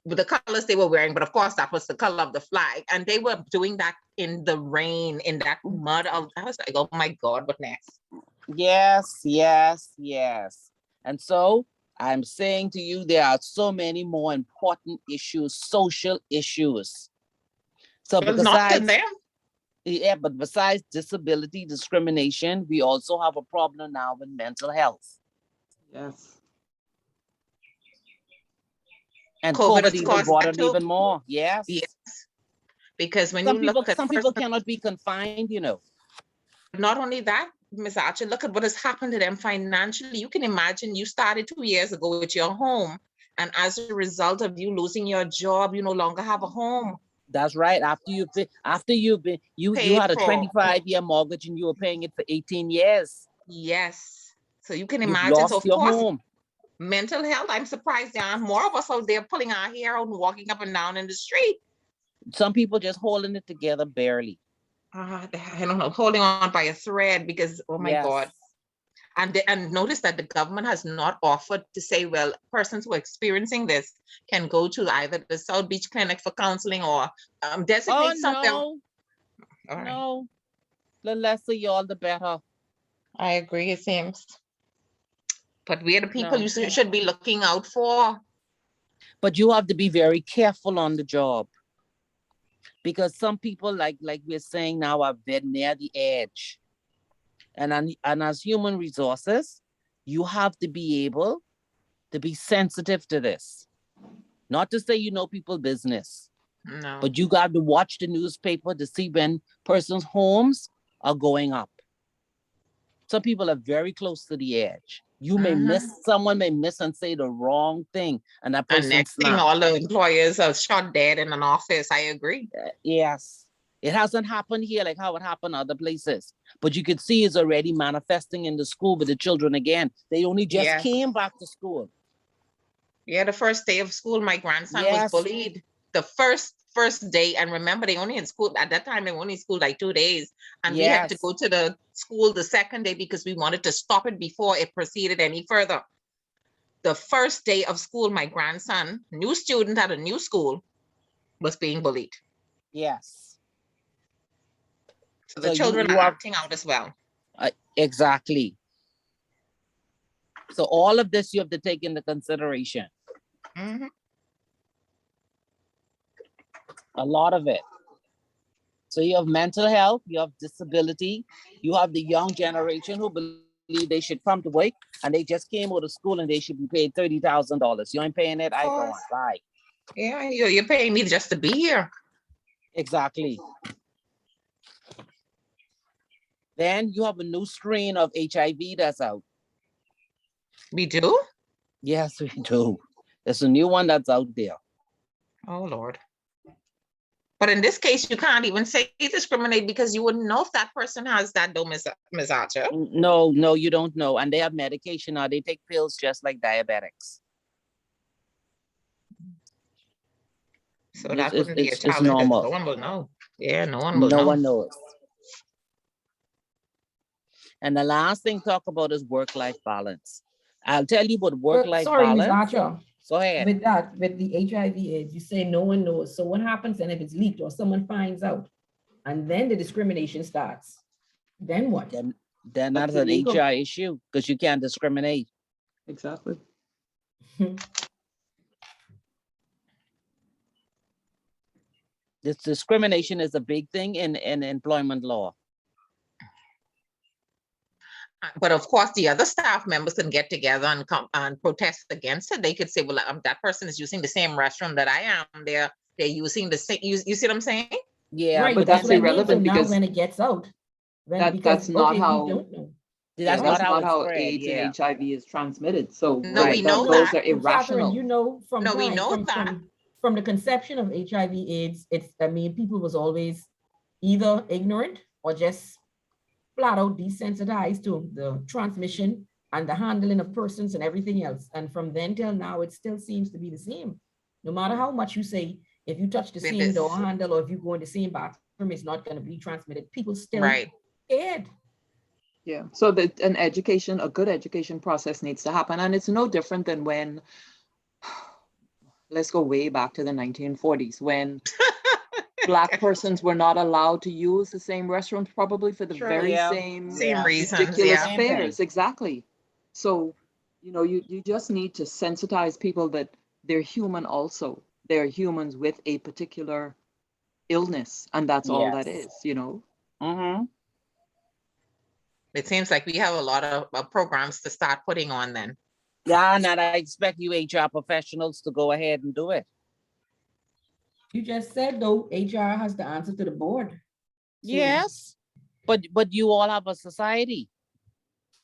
with the colors they were wearing, but of course that was the color of the flag. And they were doing that in the rain, in that mud. I was like, oh my God, what next? Yes, yes, yes. And so I'm saying to you, there are so many more important issues, social issues. So Well, not to besides, them. yeah, but besides disability discrimination, we also have a problem now with mental health. Yes. And COVID COVID has even caused brought that it too. even more. Yes, Yes. because when you look at Some first, people cannot be confined, you know. not only that, Ms. Archer, look at what has happened to them financially. You can imagine you started 2 years ago with your home, and as a result of you losing your job, you no longer have a home That's right. After you've been you paid had a for. 25-year mortgage and you were paying it for 18 years. Yes. So you can You've imagine. So lost of your course, home. mental health, I'm surprised there aren't more of us out there pulling our hair out and walking up and down in the street. Some people just holding it together barely. I don't know, holding on by a thread because, oh my Yes. God. And notice that the government has not offered to say, well, persons who are experiencing this can go to either the South Beach Clinic for counseling or designate something. No, All right. no. The lesser y'all, the better. I agree, it seems. But we are the people No. you should be looking out for. But you have to be very careful on the job. Because some people, like we're saying now, are very near the edge. And as human resources, you have to be able to be sensitive to this. Not to say you know people's business, No. but you got to watch the newspaper to see when persons' homes are going up. Some people are very close to the edge. You may miss, someone may miss and say the wrong thing, and that And person next thing, snaps. all the employers are shot dead in an office. I agree. Yes. It hasn't happened here like how it happened other places. But you can see it's already manifesting in the school with the children again. They only just came back to school. Yeah, the first day of school, my grandson was Yes. bullied. The first day, and remember, they only in school at that time. They were only in school like 2 days, and we had to Yes. go to the school the second day because we wanted to stop it before it proceeded any further. The first day of school, my grandson, new student at a new school, was being bullied. Yes. So the So children you are are acting out as well. exactly. So all of this you have to take into consideration. A lot of it. So you have mental health, you have disability, you have the young generation who believe they should come to work and they just came out of school and they should be paid $30,000. You ain't paying it, I go on. Bye. Yeah, you're paying me just to be here. Exactly. Then you have a new strain of HIV that's out. We do? Yes, we do. There's a new one that's out there. Oh, Lord. But in this case, you can't even say discriminate because you wouldn't know if that person has that, though, Ms. Archer. No, you don't know. And they have medication or they take pills just like diabetics. So that wouldn't be a It's challenge. normal. No one will know. Yeah, no one will know. No one knows. And the last thing to talk about is work-life balance. I'll tell you what work-life Sorry, Ms. balance. Archer. Go ahead. With the HIV/AIDS, you say no one knows. So what happens then if it's leaked or someone finds out, and then the discrimination starts? Then what? Then that's That's an illegal. HR issue because you can't discriminate. Exactly. This discrimination is a big thing in employment law. But of course, the other staff members can get together and come and protest against it. They could say, well, that person is using the same restroom that I am. They're using the same, you see what I'm saying? Yeah, Right, but that's that's what I mean. So irrelevant now because when it gets out, that's not how. we don't know. That's That's not not how how it's spread. AIDS Yeah. and HIV is transmitted. So No, we know those that. are irrational. Catherine, you know, from No, we time, know that. from the conception of HIV/AIDS, people was always either ignorant or just flat out desensitized to the transmission and the handling of persons and everything else. And from then till now, it still seems to be the same. No matter how much you say, if you touch the same door handle or if you go in the same bathroom, it's not going to be transmitted. People still scared. Yeah. So that a good education process needs to happen. And it's no different than when, let's go way back to the 1940s, when Black persons were not allowed to use the same restrooms, probably for the Sure. very Yeah. same Same reasons, ridiculous yeah. Same thing. fares. Exactly. So, you just need to sensitize people that they're human also. They're humans with a particular illness, and that's all that Yes. is, Mm-hmm. It seems like we have a lot of programs to start putting on then. Yeah, and I expect you HR professionals to go ahead and do it. You just said though, HR has the answer to the board. So- Yes, but you all have a society.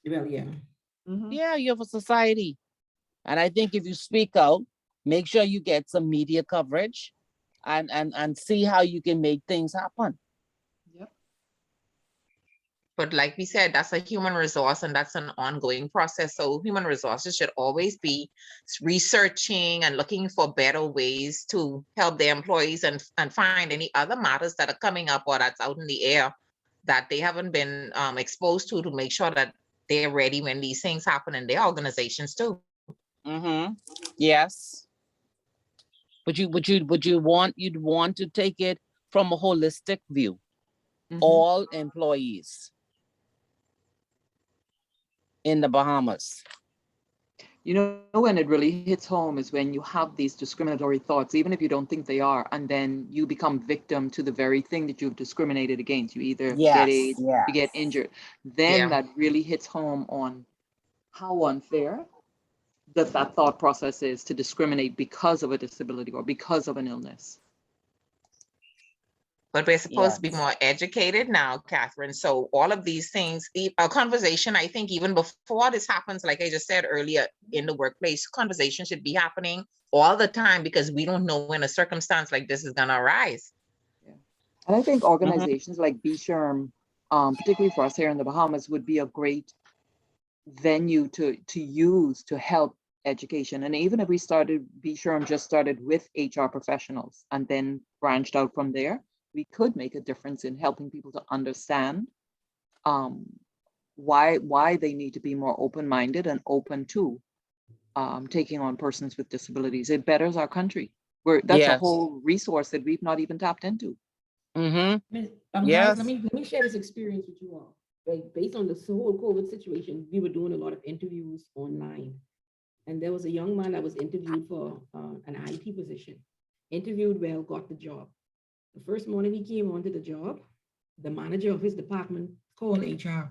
Well, yeah. Mhm. Yeah, you have a society, and I think if you speak out, make sure you get some media coverage, and see how you can make things happen. Yep. But like we said, that's a human resource and that's an ongoing process. So human resources should always be researching and looking for better ways to help their employees and find any other matters that are coming up or that's out in the air that they haven't been exposed to make sure that they're ready when these things happen in their organizations too. Mm-hmm. Yes. But you'd want to take it from a holistic view. Mhm. All employees in the Bahamas. When it really hits home is when you have these discriminatory thoughts, even if you don't think they are, and then you become victim to the very thing that you've discriminated against. You either get Yes, AIDS, you get yes. injured. Then Yeah. that really hits home on how unfair that thought process is to discriminate because of a disability or because of an illness. But we're supposed to be Yes. more educated now, Catherine. So all of these things, a conversation, I think even before this happens, like I just said earlier, in the workplace, conversation should be happening all the time because we don't know when a circumstance like this is going to arise. And I think organizations like BSHRM, particularly for us here in the Bahamas, would be a great venue to use to help education. And even if BSHRM just started with HR professionals and then branched out from there, we could make a difference in helping people to understand why they need to be more open-minded and open to taking on persons with disabilities. It betters our country. That's a Yes. whole resource that we've not even tapped into. Mm-hmm. Guys, Yes. let me share this experience with you all. Like based on this whole COVID situation, we were doing a lot of interviews online. And there was a young man that was interviewed for an IT position. Interviewed well, got the job. The first morning he came onto the job, the manager of his department called HR.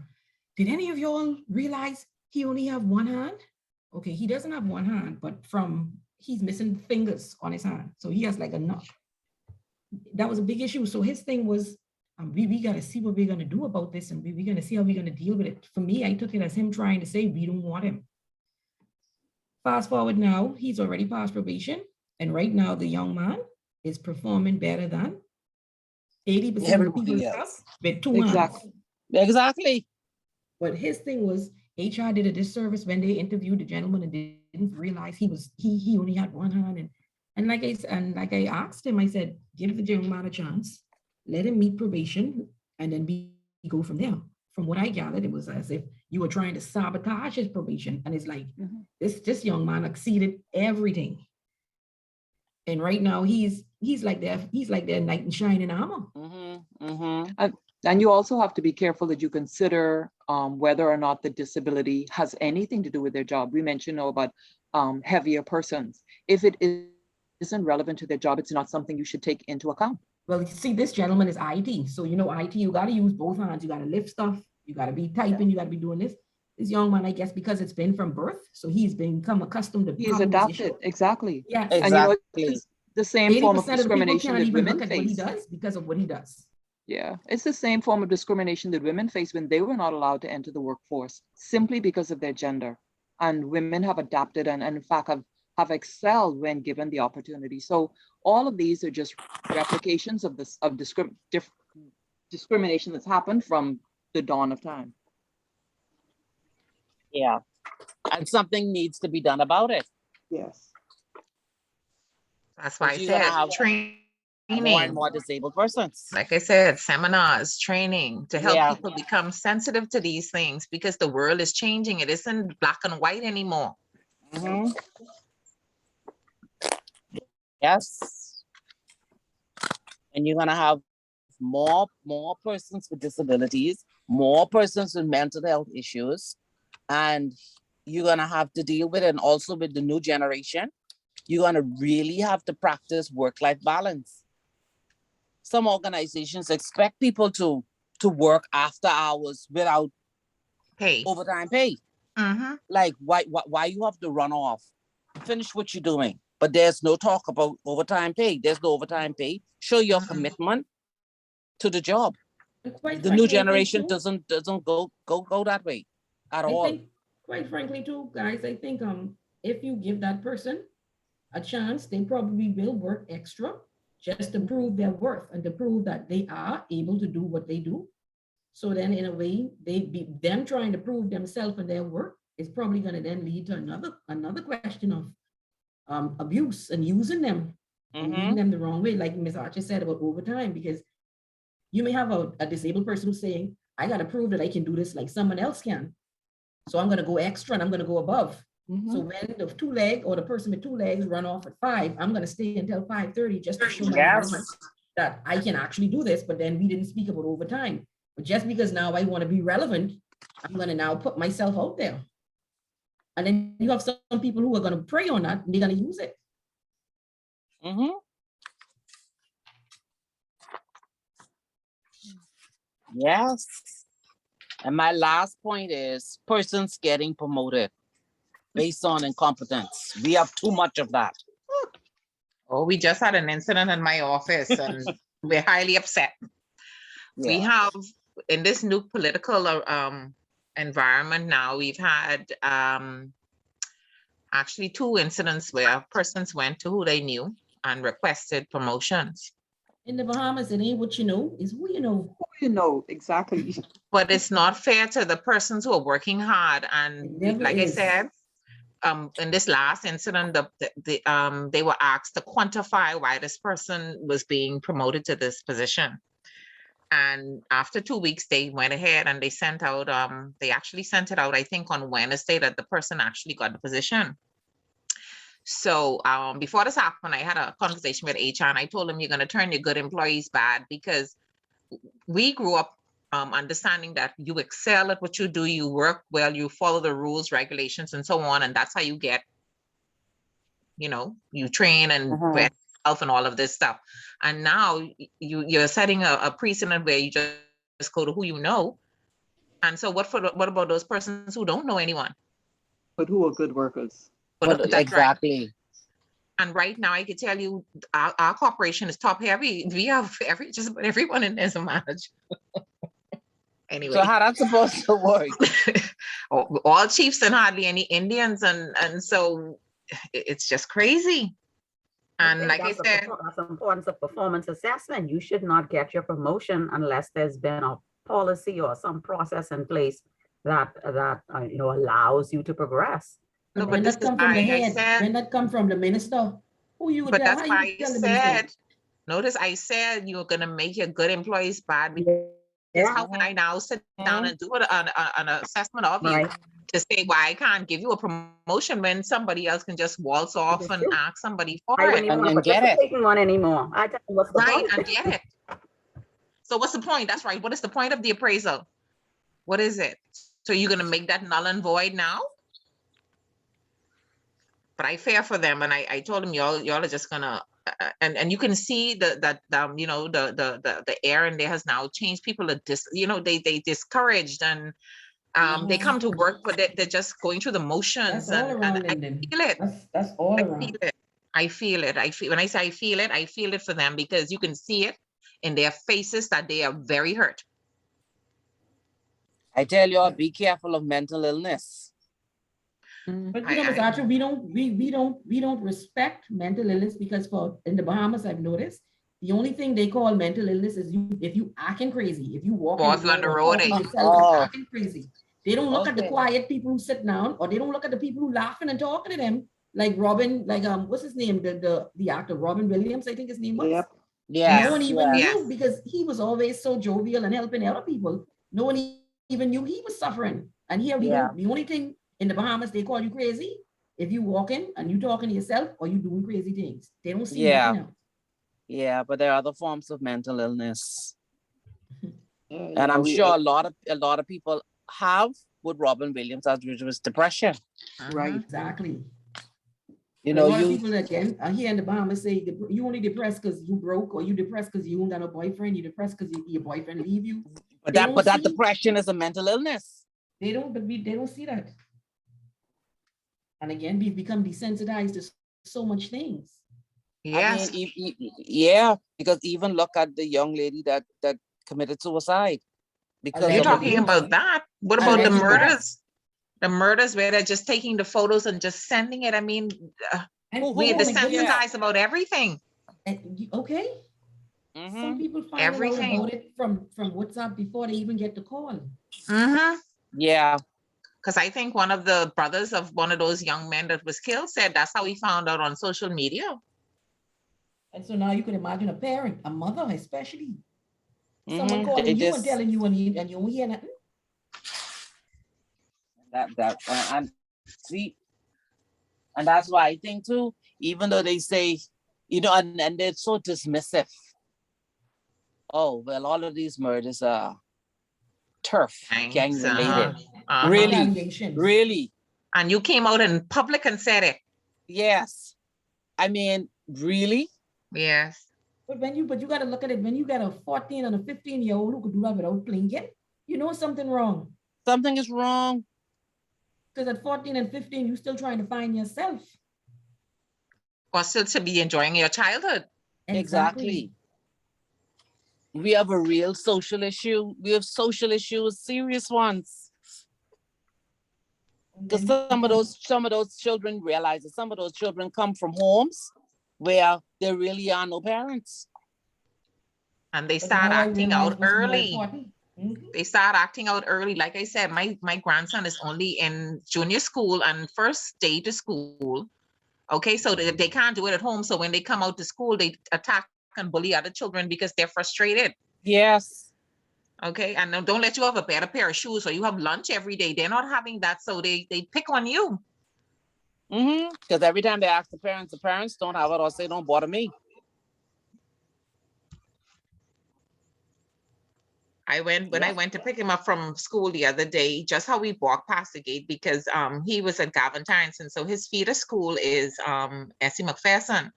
Did any of y'all realize he only have one hand? Okay, he doesn't have one hand, but he's missing fingers on his hand. So he has like a nut. That was a big issue. So his thing was, we got to see what we're going to do about this, and we're going to see how we're going to deal with it. For me, I took it as him trying to say we don't want him. Fast forward now, he's already passed probation. And right now, the young man is performing better than 80% of the Everybody people else. with two hands. Exactly. But his thing was, HR did a disservice when they interviewed the gentleman and didn't realize he only had one hand. And like I asked him, I said, give the young man a chance, let him meet probation, and then we go from there. From what I gathered, it was as if you were trying to sabotage his probation. And it's like, this young man exceeded everything. And right now he's like their knight in shining armor. Mm-hmm. Mm-hmm. And you also have to be careful that you consider whether or not the disability has anything to do with their job. We mentioned about heavier persons. If it isn't relevant to their job, it's not something you should take into account. Well, you see, this gentleman is IT. So, IT, you got to use both hands. You got to lift stuff. You got to be typing. You got to be doing this. This young man, I guess, because it's been from birth. So he's become accustomed to. He's adapted. Exactly. Yeah. Exactly. And it's the same form of discrimination that women face. What he does because of what he does. Yeah, it's the same form of discrimination that women face when they were not allowed to enter the workforce simply because of their gender. And women have adapted and in fact have excelled when given the opportunity. So all of these are just replications of discrimination that's happened from the dawn of time. Yeah. And something needs to be done about it. Yes. That's why I You're gonna said have training. more and more disabled persons. Like I said, seminars, training to help Yeah. people become sensitive to these things because the world is changing. It isn't black and white anymore. Mm-hmm. Yes. and you're gonna have more persons with disabilities, more persons with mental health issues, and you're gonna have to deal with it. And also with the new generation, you're gonna really have to practice work-life balance. Some organizations expect people to work after hours without Pay. overtime pay. Mhm. Like, why you have to run off? Finish what you're doing. But there's no talk about overtime pay. There's no overtime pay. Show your commitment to the job. And quite The new frankly, I think generation too- doesn't go that way at I all. think, quite frankly, too, guys, I think if you give that person a chance, they probably will work extra just to prove their worth and to prove that they are able to do what they do. So then in a way, them trying to prove themselves and their work is probably going to then lead to another question of abuse and using them and using them the wrong way, like Ms. Archer said about overtime, because you may have a disabled person who's saying, I got to prove that I can do this like someone else can. So I'm going to go extra and I'm going to go above. So when the two leg or the person with two legs run off at 5, I'm going to stay until 5:30 just to show my relevance that I can actually do this. But then we didn't speak about overtime. But just because now I want to be relevant, I'm going to now put myself out there. And then you have some people who are going to prey on that and they're going to use it. Yes. And my last point is persons getting promoted based on incompetence. We have too much of that. Oh, we just had an incident in my office and we're highly upset. Yeah. We have, in this new political environment now, we've had actually 2 incidents where persons went to who they knew and requested promotions. In the Bahamas, it ain't what you know, it's who you know. Who you know, exactly. But it's not fair to the persons who are working hard. And like I said, in this last incident, they were asked to quantify why this person was being promoted to this position. And after 2 weeks, they went ahead and they sent out, they actually sent it out, I think on Wednesday, that the person actually got the position. So before this happened, I had a conversation with HR and I told them, you're going to turn your good employees bad, because we grew up understanding that you excel at what you do, you work well, you follow the rules, regulations, and so on. And that's how you get, you train and health and all of this stuff. And now you're setting a precedent where you just go to who you know. And so what about those persons who don't know anyone? But who are good workers? But exactly. Right. And right now, I can tell you, our corporation is top heavy. We have just about everyone in there as a manager. Anyway. So how that's supposed to work? All chiefs and hardly any Indians. And so it's just crazy. And like I said, that's the importance of performance assessment. You should not get your promotion unless there's been a policy or some process in place that allows you to progress. No, when that come from the head, when that come from the minister, who you would but tell? that's why I said, notice I said you're gonna make your good employees bad, because how can I now sit down and do an assessment of you to say why I can't give you a promotion when somebody else can just waltz off and ask somebody for it and get it? One anymore. I tell you, what's the right, point? and get it. So what's the point? That's right. What is the point of the appraisal? What is it? So you're gonna make that null and void now? But I fear for them, and I told them y'all are just gonna and you can see the air in there has now changed. People are they discouraged, and they come to work, but they're just going through the motions. That's all around, I feel it. That's all around. I feel it. When I say I feel it for them, because you can see it in their faces that they are very hurt. I tell you all, be careful of mental illness. But Ms. Archer, we don't respect mental illness, because in the Bahamas, I've noticed the only thing they call mental illness is if you acting crazy, if you walk on the road acting crazy. They don't look at the quiet people who sit down, or they don't look at the people who laughing and talking to them, like Robin, what's his name, the actor Robin Williams, I think his name was. Yep. Yeah. No one even knew, because he was always so jovial and helping other people. No one even knew he was suffering. And here we don't. The only thing in the Bahamas, they call you crazy if you walking and you talking to yourself or you doing crazy things. They don't see nothing else. Yeah, but there are other forms of mental illness. Yeah, And yeah, I'm we, sure a lot of people have what Robin Williams has, which was depression. right. Exactly. You And a know, lot of you, people again, I hear in the Bahamas say you only depressed because you broke, or you depressed because you don't got a boyfriend, you depressed because your boyfriend leave you. but They that don't but that see- depression is a mental illness. They don't, they don't see that. And again, we've become desensitized to so much things. I mean, Yes. yeah, because even look at the young lady that committed suicide because You're of talking Allegedly. abuse. about that. What about the Allegedly. murders? The murders where they're just taking the photos and just sending it. I mean, And we're oh my goodness. desensitized about everything. Okay. Some Mhm. people find out Everything. about it from WhatsApp before they even get the call. Mm-hmm. Yeah. Because I think one of the brothers of one of those young men that was killed said that's how he found out on social media. And so now you can imagine a parent, a mother especially, someone Mhm. calling They you and just telling you, and you don't hear nothing. that and see, and that's why I think too, even though they say, you know, and they're so dismissive. Oh, well, all of these murders are turf gang Thanks. related. Uh-huh. Really, Retaliations. really, And you came out in public and said it. yes. I mean, really, Yes. But you got to look at it, when you got a 14 and a 15-year-old who could do that without blinking, you know something wrong. something is wrong. Because at 14 and 15, you're still trying to find yourself. Or still to be enjoying your childhood. Exactly. We have a real social issue. We have social issues, serious ones. Because some of those children realize that some of those children come from homes where there really are no parents. And they But start now I acting realize out what's more early. important. Mhm. They start acting out early. Like I said, my grandson is only in junior school and first day to school. Okay, so they can't do it at home. So when they come out to school, they attack and bully other children because they're frustrated. Yes. Okay, and don't let you have a better pair of shoes or you have lunch every day. They're not having that, so they pick on you. Because every time they ask the parents don't have it or say, don't bother me. When I went to pick him up from school the other day, just how we walked past the gate, because he was at Galvantines, and so his feeder school is S.C. McPherson.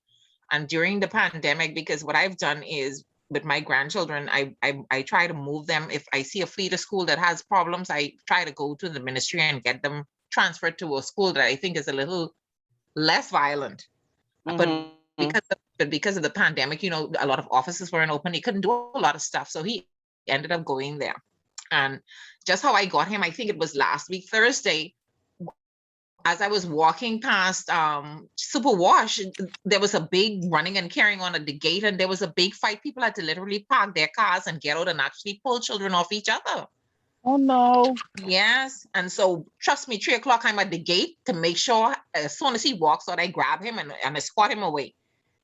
And during the pandemic, because what I've done is with my grandchildren, I try to move them. If I see a feeder school that has problems, I try to go to the ministry and get them transferred to a school that I think is a little less violent. But because of the pandemic, you know, a lot of offices weren't open. He couldn't do a lot of stuff. So he ended up going there. And just how I got him, I think it was last week, Thursday, as I was walking past Super Wash, there was a big running and carrying on at the gate, and there was a big fight. People had to literally park their cars and get out and actually pull children off each other. Oh no. Yes. And so trust me, 3 o'clock, I'm at the gate to make sure as soon as he walks out, I grab him and escort him away.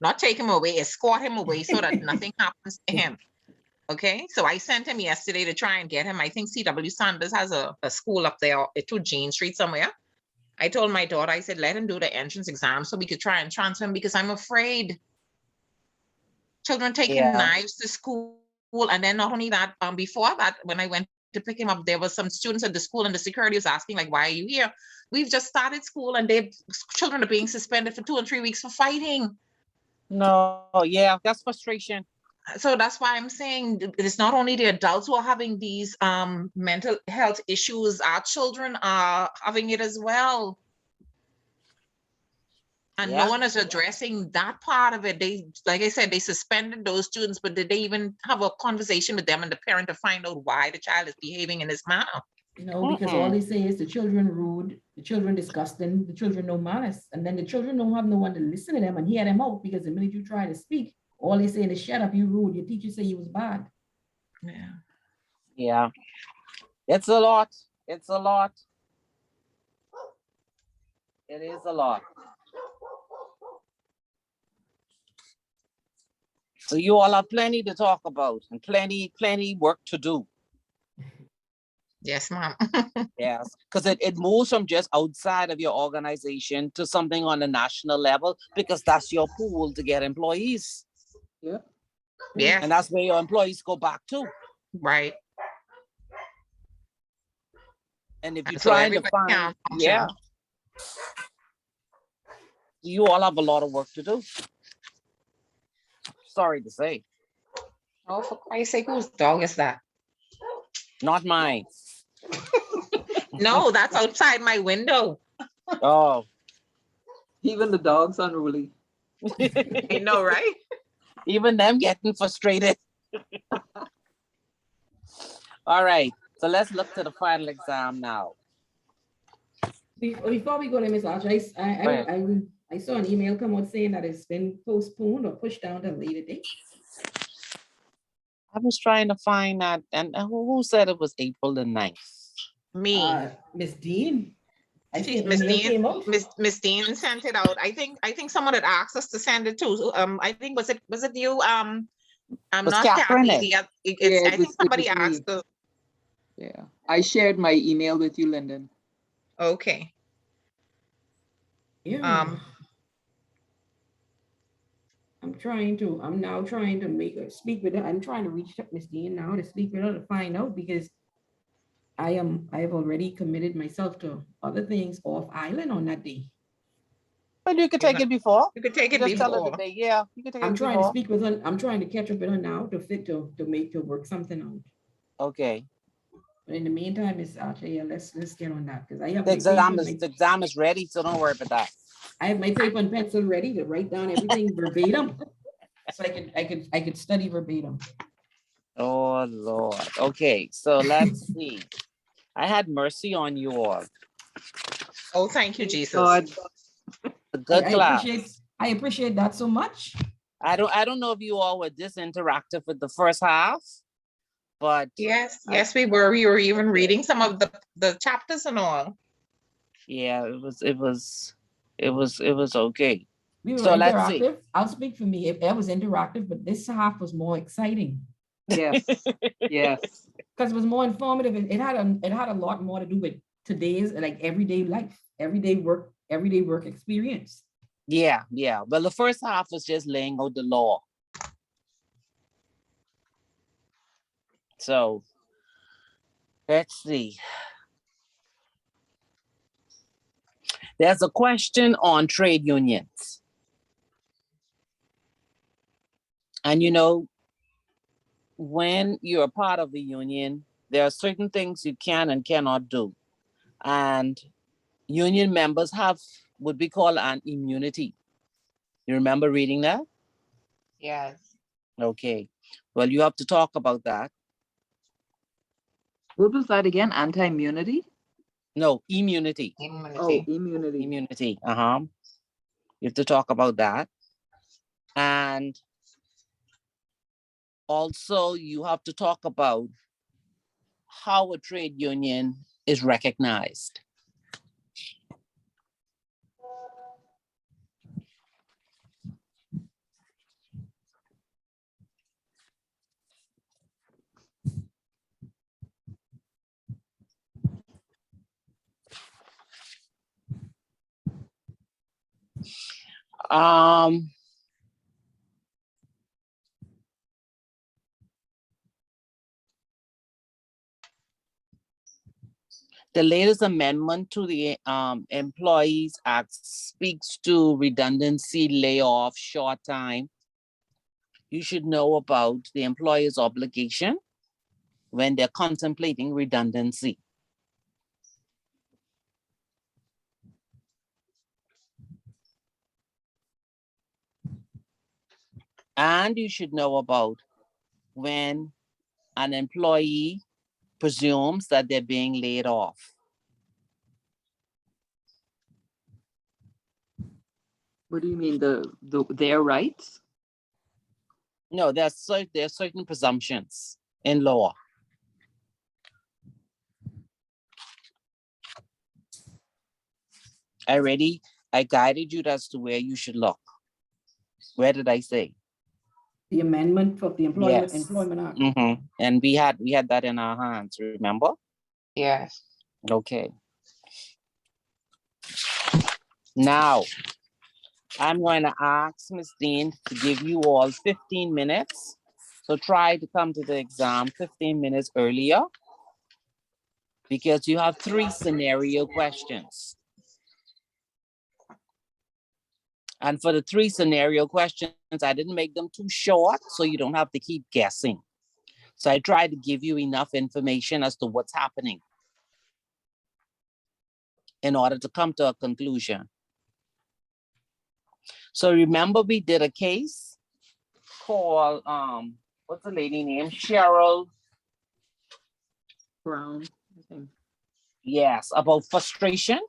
Not take him away, escort him away so that nothing happens to him. Okay, so I sent him yesterday to try and get him. I think C.W. Sanders has a school up there to Jean Street somewhere. I told my daughter, I said, let him do the entrance exam so we could try and transfer him, because I'm afraid children taking knives to school. And then not only that, before that, when I went to pick him up, there was some students at the school and the security was asking, like, why are you here? We've just started school and children are being suspended for 2 and 3 weeks for fighting. No, yeah, that's frustration. So that's why I'm saying it's not only the adults who are having these mental health issues, our children are having it as well. And no one is addressing that part of it. They, like I said, they suspended those students, but did they even have a conversation with them and the parent to find out why the child is behaving in this manner? No, because all they say is the children rude, the children disgusting, the children no manners. And then the children don't have no one to listen to them and hear them out, because the minute you try to speak, all they say is shut up, you rude. Your teacher say you was bad. Yeah. Yeah. It's a lot. It's a lot. It is a lot. So you all have plenty to talk about and plenty work to do. Yes, ma'am. Yes, because it moves from just outside of your organization to something on a national level, because that's your pool to get employees. Yeah. Yes, And that's where your employees go back to. right. And if you're And so trying to everybody find, can function. yeah, you all have a lot of work to do. Sorry to say, Oh, for Christ's sake, whose dog is that? not mine. No, that's outside my window. Oh, Even the dog's unruly. I know, right? even them getting frustrated. All right, so let's look to the final exam now. Before we go there, Ms. Archer, I saw an email come out saying that it's been postponed or pushed down to a later date. I was trying to find that, and who said it was April the 9th? Me. Miss Dean, I see an Miss email Dean, came out. Miss Dean sent it out. I think someone had asked us to send it too. I think was it you? I'm Was not Catherine Kathy. it? I think it somebody was me. asked. Yeah. I shared my email with you, Lyndon. Okay. Yeah. I'm now trying to make her speak with her. I'm trying to reach Miss Dean now to speak with her to find out, because I have already committed myself to other things off island on that day. But you could take it before. You could take it Just tell her before. the day. Yeah, you could take I'm it trying to before. speak with her. I'm trying to catch up with her now to work something out. Okay. But in the meantime, Miss Archer, yeah, let's get on that, because I have The exam is ready, so don't worry about that. I have my paper and pencil ready to write down everything verbatim, so I could study verbatim. Oh Lord. Okay, so let's see. I had mercy on you all. Oh, thank you, Jesus. God. A good class. I appreciate that so much. I don't know if you all were this interactive with the first half, but yes, we were. We were even reading some of the chapters and all. Yeah, it was okay. We were So let's see. interactive. I'll speak for me. It was interactive, but this half was more exciting. Yes. Yes. Because it was more informative, and it had a lot more to do with today's like everyday life, everyday work experience. Yeah. Well, the first half was just laying out the law. So let's see. There's a question on trade unions. And you know, when you're a part of the union, there are certain things you can and cannot do. And union members have what we call an immunity. You remember reading that? Yes. Okay. Well, you have to talk about that. What was that again? Anti-immunity? No, immunity. Oh, immunity. Immunity. You have to talk about that. And also you have to talk about how a trade union is recognized. The latest amendment to the Employees Act speaks to redundancy, layoff, short time. You should know about the employer's obligation when they're contemplating redundancy. And you should know about when an employee presumes that they're being laid off. What do you mean, their rights? No, there are certain presumptions in law. I guided you as to where you should look. Where did I say? The amendment of the Employment Act. Mm-hmm. And we had that in our hands, remember? Yes. Okay. Now, I'm going to ask Ms. Dean to give you all 15 minutes. So try to come to the exam 15 minutes earlier because you have 3 scenario questions. And for the 3 scenario questions, I didn't make them too short, so you don't have to keep guessing. So I tried to give you enough information as to what's happening in order to come to a conclusion. So remember we did a case called, what's the lady name? Cheryl Brown, I think. Yes, about frustration.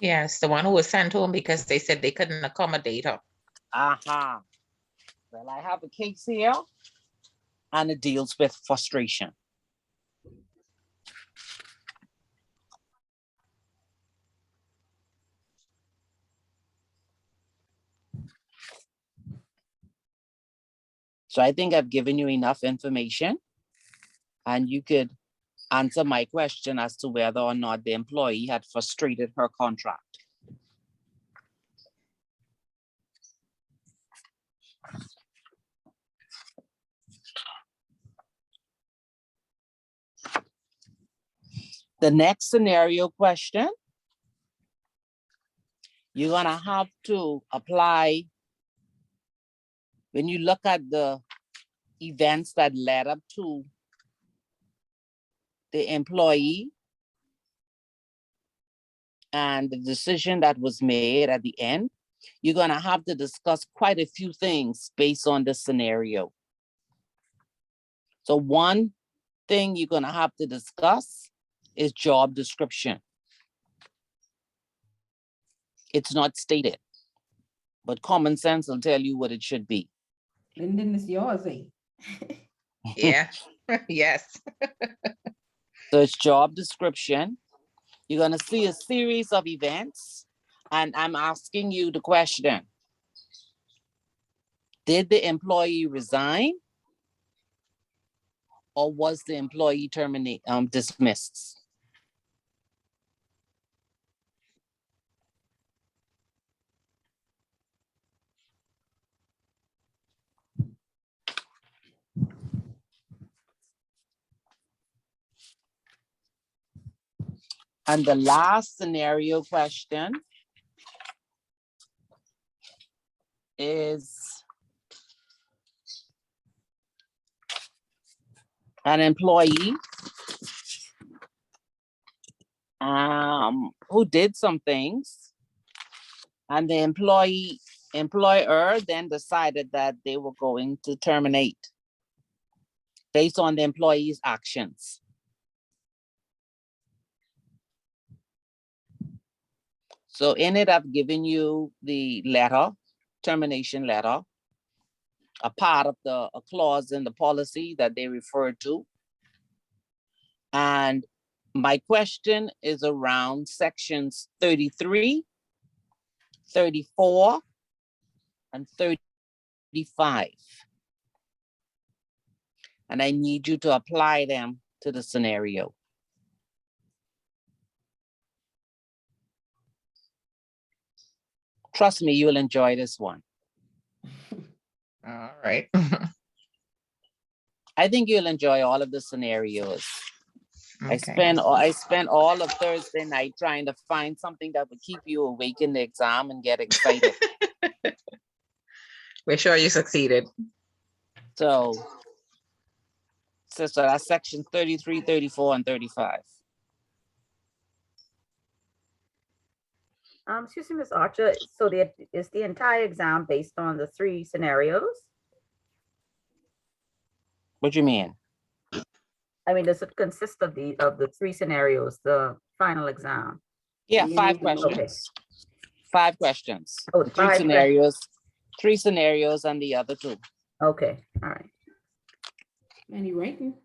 Yes, the one who was sent home because they said they couldn't accommodate her. Aha. Well, I have a case here and it deals with frustration. So I think I've given you enough information and you could answer my question as to whether or not the employee had frustrated her contract. The next scenario question, you're gonna have to apply, when you look at the events that led up to the employee and the decision that was made at the end, you're gonna have to discuss quite a few things based on the scenario. So one thing you're gonna have to discuss is job description. It's not stated, but common sense will tell you what it should be. Lyndon, is yours, eh? Yeah, yes. So it's job description. You're gonna see a series of events and I'm asking you the question. Did the employee resign? Or was the employee dismissed? And the last scenario question is an employee who did some things and the employer then decided that they were going to terminate based on the employee's actions. So in it, I've given you the letter, termination letter, a part of a clause in the policy that they refer to. And my question is around sections 33, 34, and 35. And I need you to apply them to the scenario. Trust me, you'll enjoy this one. All right. I think you'll enjoy all of the scenarios. Okay. I spent all of Thursday night trying to find something that would keep you awake in the exam and get excited. We're sure you succeeded. So that's section 33, 34, and 35. Excuse me, Ms. Archer, so is the entire exam based on the 3 scenarios? What do you mean? I mean, does it consist of the 3 scenarios, the final exam? Yeah, Do you 5 need- questions. Okay. 5 questions. Oh, 3 5 scenarios. 3 scenarios and the other 2. Okay, all right. Any writing?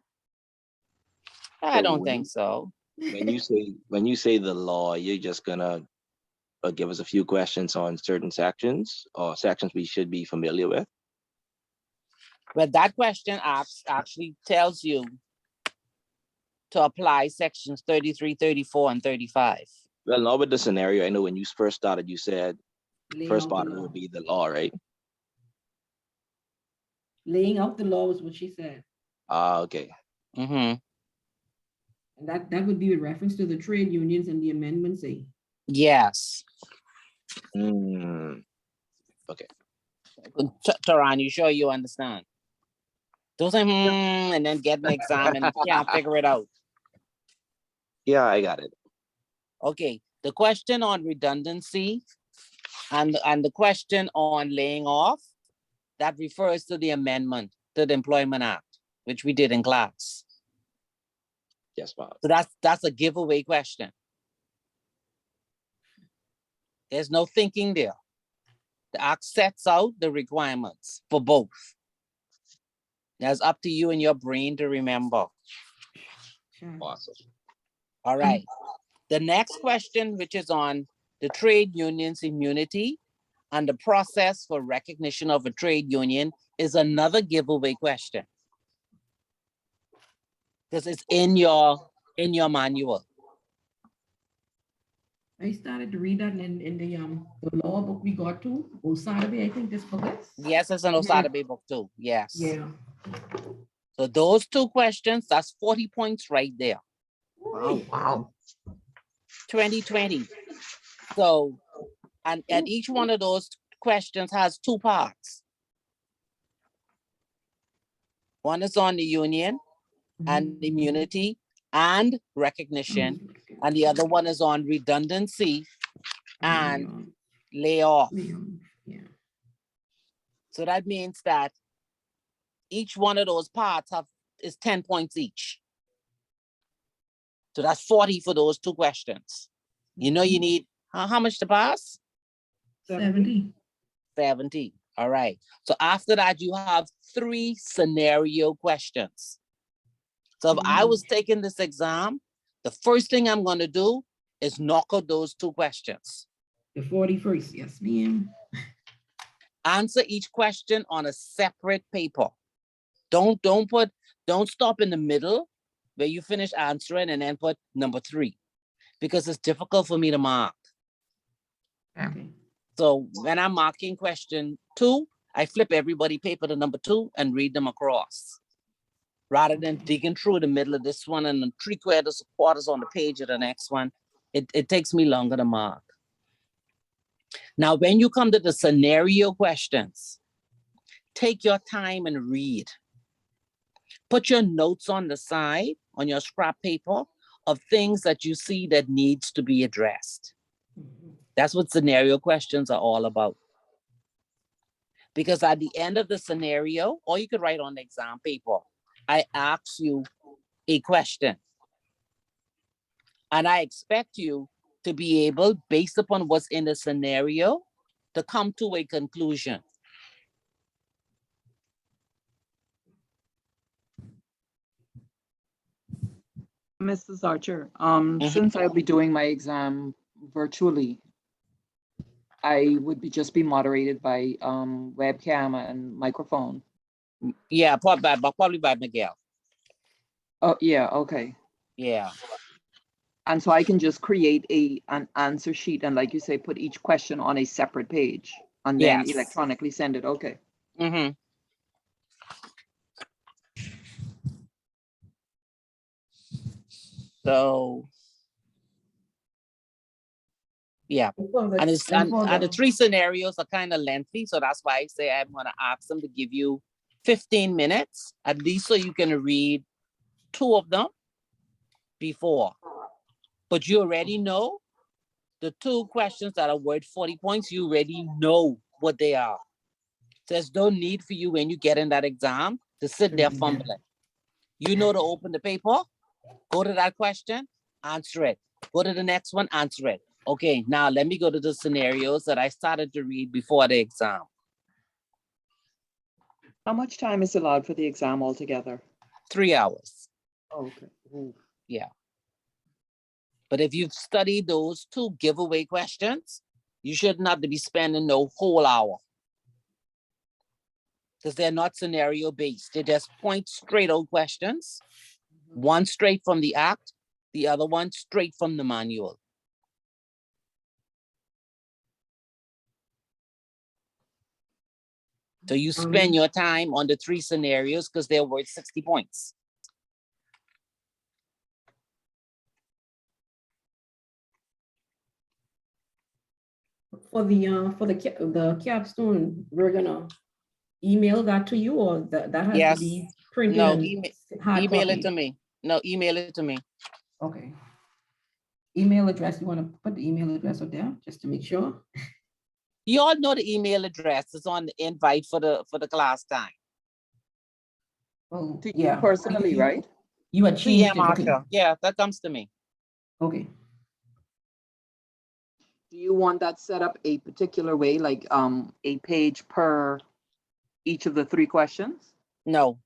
I don't think so. When you say the law, you're just gonna give us a few questions on certain sections or sections we should be familiar with. But that question actually tells you to apply sections 33, 34, and 35. Well, not with the scenario. I know when you first started, you said Laying First out the part law. would be the law, right? Laying out the law is what she said. Ah, okay. Mm-hmm. And that would be with reference to the trade unions and the amendments. Yes. Mm, Taran, you sure you understand? Don't say and then get an exam and can't figure it out. yeah, I got it. Okay, the question on redundancy and the question on laying off, that refers to the amendment to the Employment Act, which we did in class. Yes, ma'am. So that's a giveaway question. There's no thinking there. The act sets out the requirements for both. That's up to you and your brain to remember. Awesome. All right. The next question, which is on the trade union's immunity and the process for recognition of a trade union, is another giveaway question. Because it's in your manual. I started to read that in the law book we got to, Osabe, I think this book is. Yes, it's an Osabe book too. Yes. Yeah. So those two questions, that's 40 points right there. Oh, wow. 2020. So, and each one of those questions has two parts. One is on the union and immunity and recognition, and the other one is on redundancy and layoff. Yeah. So that means that each one of those parts is 10 points each. So that's 40 for those two questions. You know, you need how much to pass? 70. 70. All right. So after that, you have 3 scenario questions. So if I was taking this exam, the first thing I'm going to do is knock out those 2 questions. The 41st, yes, ma'am. Answer each question on a separate paper. Don't stop in the middle where you finish answering and then put number 3, because it's difficult for me to mark. Okay. So when I'm marking question 2, I flip everybody paper to number 2 and read them across, rather than digging through the middle of this one and then 3/4 on the page of the next one. It takes me longer to mark. Now, when you come to the scenario questions, take your time and read. Put your notes on the side, on your scrap paper, of things that you see that needs to be addressed. That's what scenario questions are all about. Because at the end of the scenario, or you could write on the exam paper, I ask you a question. And I expect you to be able, based upon what's in the scenario, to come to a conclusion. Mrs. Archer, since I'll be doing my exam virtually, I would just be moderated by webcam and microphone. Yeah, probably by Miguel. Oh, yeah, okay. Yeah. And so I can just create an answer sheet and, like you say, put each question on a separate page and then Yes. electronically send it. Okay. Mm-hmm. So, yeah, and the 3 scenarios are kind of lengthy, so that's why I say I'm going to ask them to give you 15 minutes at least, so you can read 2 of them before. But you already know the 2 questions that are worth 40 points. You already know what they are. So there's no need for you, when you get in that exam, to sit there fumbling. You know to open the paper, go to that question, answer it. Go to the next one, answer it. Okay, now let me go to the scenarios that I started to read before the exam. How much time is allowed for the exam altogether? 3 hours. Okay. Ooh. Yeah. But if you've studied those 2 giveaway questions, you shouldn't have to be spending no whole hour, because they're not scenario based. They're just point straight out questions. One straight from the act, the other one straight from the manual. So you spend your time on the 3 scenarios because they're worth 60 points. For the capstone, we're gonna email that to you, or that has Yes. to be printed No, and hard email it copy? to me. No, email it to me. Okay. Email address, you want to put the email address up there just to make sure? You all know the email address. It's on the invite for the class time. Oh, To you yeah. personally, right? You had To yeah, changed it, okay. Marsha. Yeah, that comes to me. Okay. Do you want that set up a particular way, like a page per each of the 3 questions? No,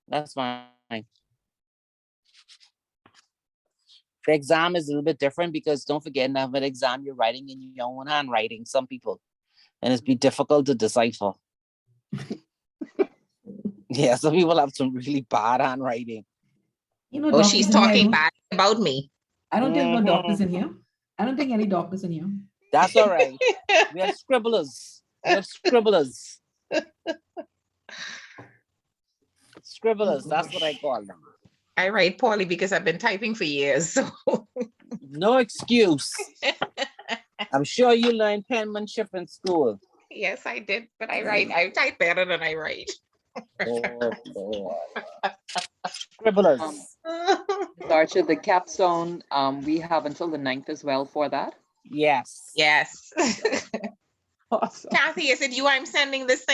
that's fine. The exam is a little bit different because don't forget, now an exam you're writing in your own handwriting, some people, and it's be difficult to decipher. Yeah, some people have some really bad handwriting. You know, Oh, doctors she's in here, talking bad about me. I don't think no doctors in here. I don't think any doctors in here. That's all right. We have scribblers. We have scribblers. Scribblers, that's what I call them. I write poorly because I've been typing for years. So No excuse. I'm sure you learned penmanship in school. yes, I did, but I type better than I write. Oh, scribblers. Archer, the capstone, we have until the 9th as well for that. Yes. Yes. Awesome. Kathy, is it you I'm sending this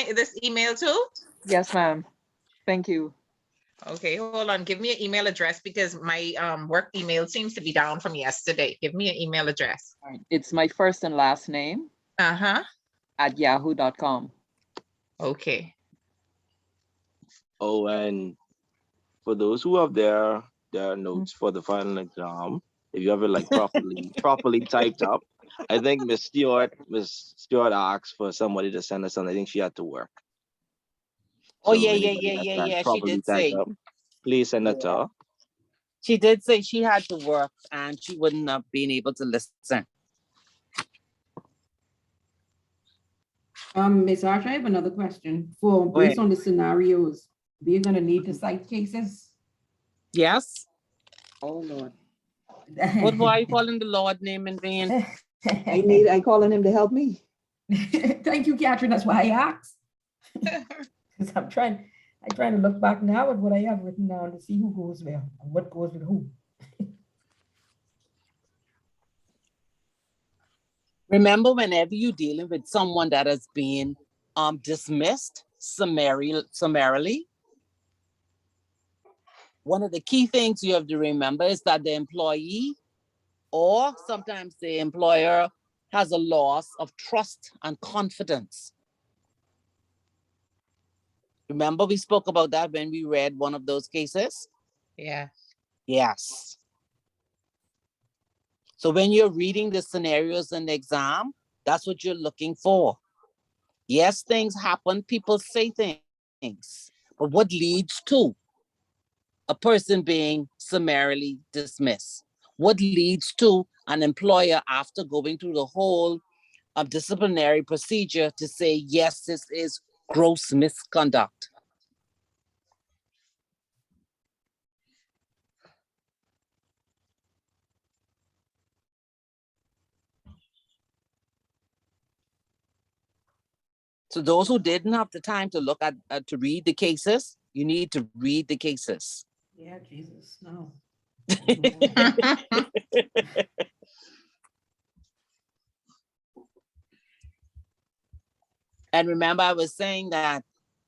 email to? Yes, ma'am. Thank you. Okay, hold on. Give me an email address because my work email seems to be down from yesterday. Give me an email address. All right. It's my first and last name Uh-huh. at yahoo.com. Okay. Oh, and for those who have their notes for the final exam, if you have it like properly typed up, I think Miss Stewart asked for somebody to send us something. I think she had to work. Oh, So yeah. anybody has that She properly did typed say. up, please send that to her. She did say she had to work and she wouldn't have been able to listen. Ms. Archer, I have another question. Based on the scenarios, we're gonna need to cite cases. Yes. Oh, Lord. What why are you calling the Lord name in vain? I calling him to help me. Thank you, Catherine. That's why I asked. Because I'm trying to look back now at what I have written down to see who goes where and what goes with who. Remember, whenever you're dealing with someone that has been dismissed summarily, one of the key things you have to remember is that the employee or sometimes the employer has a loss of trust and confidence. Remember, we spoke about that when we read one of those cases? Yeah. Yes. So when you're reading the scenarios in the exam, that's what you're looking for. Yes, things happen, people say things, but what leads to a person being summarily dismissed? What leads to an employer after going through the whole disciplinary procedure to say, yes, this is gross misconduct? So those who didn't have the time to look at, to read the cases, you need to read the cases. Yeah, Jesus, no. And remember, I was saying that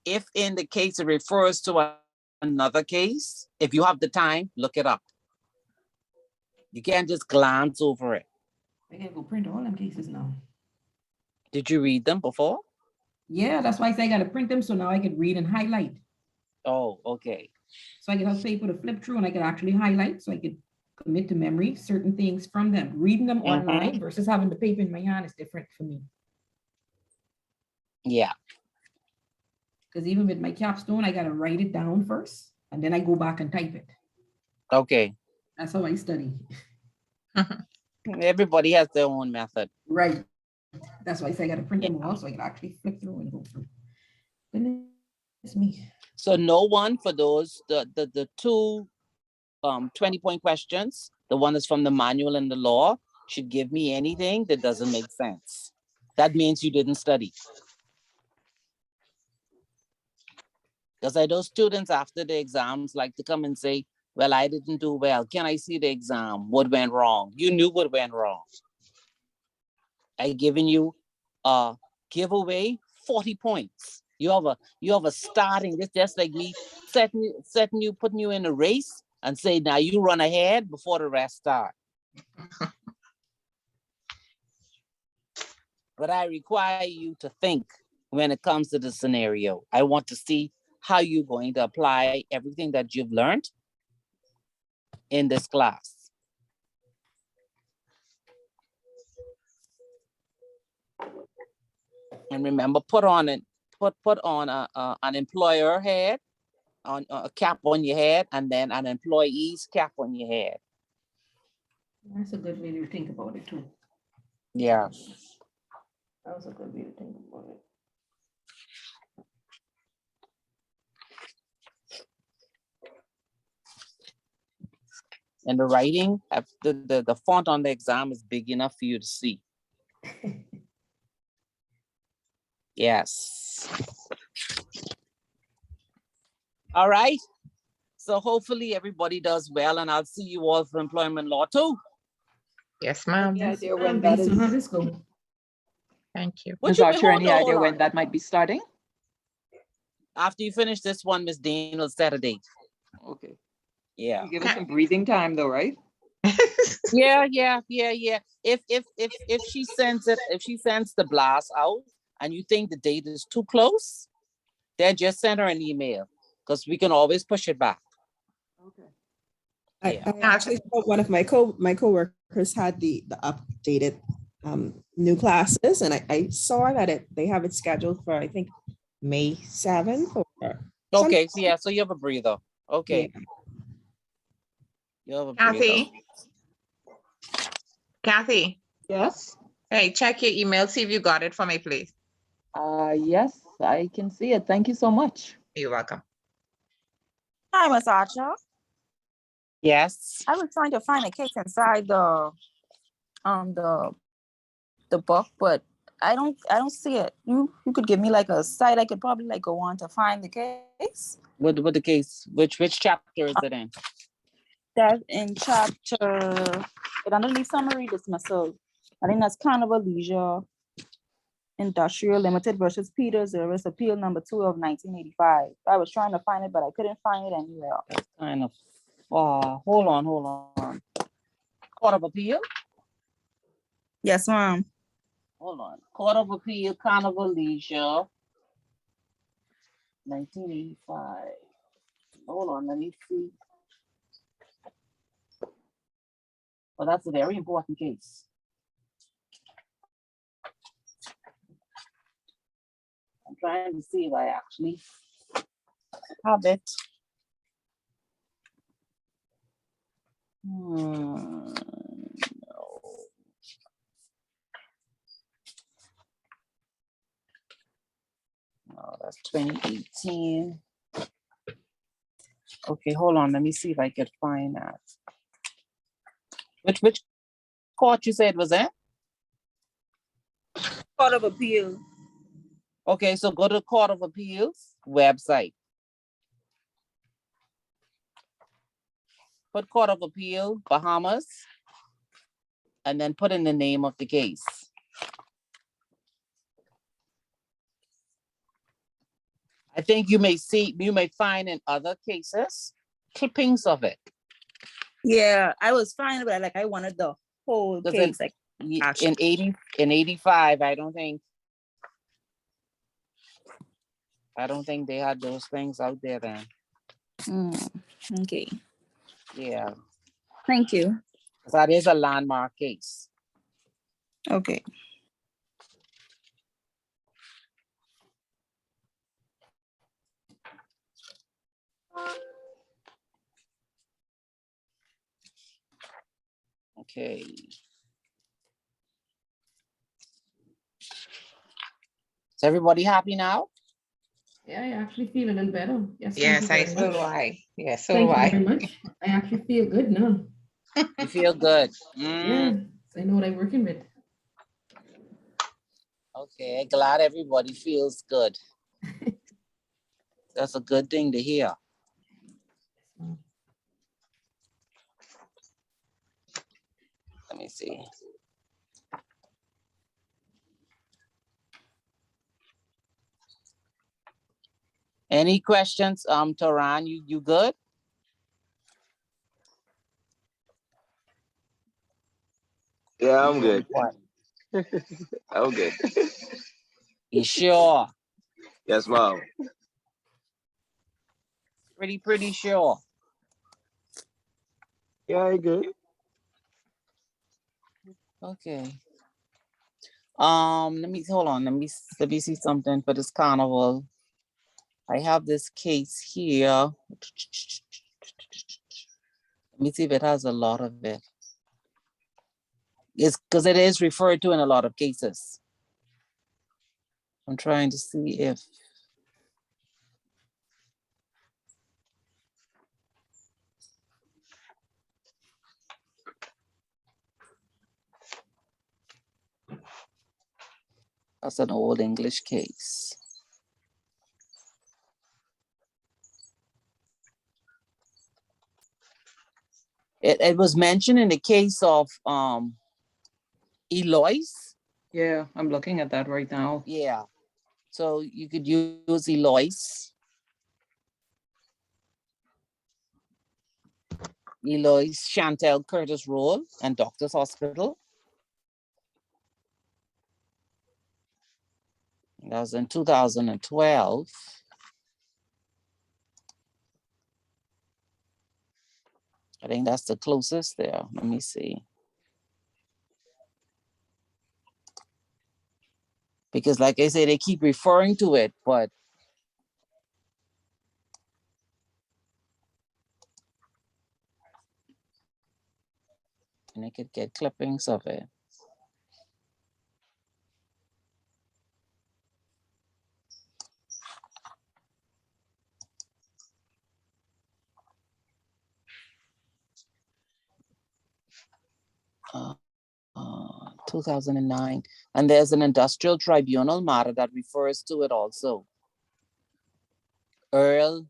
if in the case it refers to another case, if you have the time, look it up. You can't just glance over it. I gotta go print all them cases now. Did you read them before? Yeah, that's why I say I gotta print them so now I can read and highlight. Oh, okay. So I can have paper to flip through and I can actually highlight so I could commit to memory certain things from them. Reading them online versus having the paper in my hand is different for me. Yeah. Because even with my capstone, I gotta write it down first and then I go back and type it. Okay. That's how I study. Everybody has their own method. Right. That's why I say I gotta print them all so I can actually flip through and go through. It's me. So no one for those, the two 20-point questions, the one is from the manual and the law, should give me anything that doesn't make sense. That means you didn't study. Because I know students after the exams like to come and say, well, I didn't do well. Can I see the exam? What went wrong? You knew what went wrong. I given you a giveaway 40 points. You have a starting, it's just like me setting you, putting you in a race and say, now you run ahead before the rest start. But I require you to think when it comes to the scenario. I want to see how you're going to apply everything that you've learned in this class. And remember, put on an employer head, on a cap on your head, and then an employee's cap on your head. That's a good way to think about it too. Yeah. That was a good way to think about it. And the writing, the font on the exam is big enough for you to see. Yes. All right. So hopefully everybody does well, and I'll see you all for employment law too. Yes, ma'am. Any idea when that Based on how is? this go. Thank you. What Ms. you Archer, hold any on, idea hold when on. that might be starting? After you finish this one, Miss Dean will set a date. Okay. Yeah. You give us some breathing time though, right? Yeah. If she sends it, if she sends the blast out and you think the date is too close, then just send her an email because we can always push it back. Okay. Yeah. I actually thought one of my coworkers had the updated new classes, and I saw that they have it scheduled for, I think, May 7th or Okay, so yeah, so you have a breather. Okay. Yeah. You have a breather. Kathy, Yes. hey, check your email, see if you got it for me, please. Yes, I can see it. Thank you so much. You're welcome. Hi, Ms. Archer. Yes. I was trying to find a case inside the book, but I don't see it. You could give me like a site I could probably like go on to find the case. What the case? Which chapter is it in? That's in chapter, underneath summary dismissal. I think that's Carnival Leisure Industrial Limited versus Peters. There is appeal number 2 of 1985. I was trying to find it, but I couldn't find it anywhere. That's kind of hold on. Court of Appeal? Yes, ma'am. Hold on. Court of Appeal, Carnival Leisure, 1985. Hold on, let me see. Well, that's a very important case. I'm trying to see if I actually have it. No. Oh, that's 2018. Okay, hold on. Let me see if I can find that. Which court you said was that? Court of Appeal. Okay, so go to the Court of Appeals website. Put Court of Appeal, Bahamas, and then put in the name of the case. I think you may find in other cases clippings of it. Yeah, I was fine, but I wanted the whole case. Like in 85, I don't think they had those things out there then. Okay. Yeah. Thank you. That is a landmark case. Okay. Okay. Is everybody happy now? Yeah, I actually feel a little better. Yes, thank Yes, you I very so much. do I. Yes, so do Thank you very I. much. I actually feel good now. You feel good. Yeah, I know what I'm working with. Okay, glad everybody feels good. That's a good thing to hear. Let me see. Any questions, Taran? You good? Yeah, I'm good. What? I'm good. You sure? Yes, ma'am. Pretty sure. Yeah, I good. Okay. Let me hold on. Let me see something for this carnival. I have this case here. Let me see if it has a lot of it. It's because it is referred to in a lot of cases. I'm trying to see if that's an old English case. It was mentioned in the case of Eloise. Yeah, I'm looking at that right now. Yeah. So you could use Eloise. Eloise Chantel Curtis Roll and Doctors Hospital. That was in 2012. I think that's the closest there. Let me see. Because like I say, they keep referring to it, but and I could get clippings of it. Uh, 2009. And there's an industrial tribunal matter that refers to it also. Earl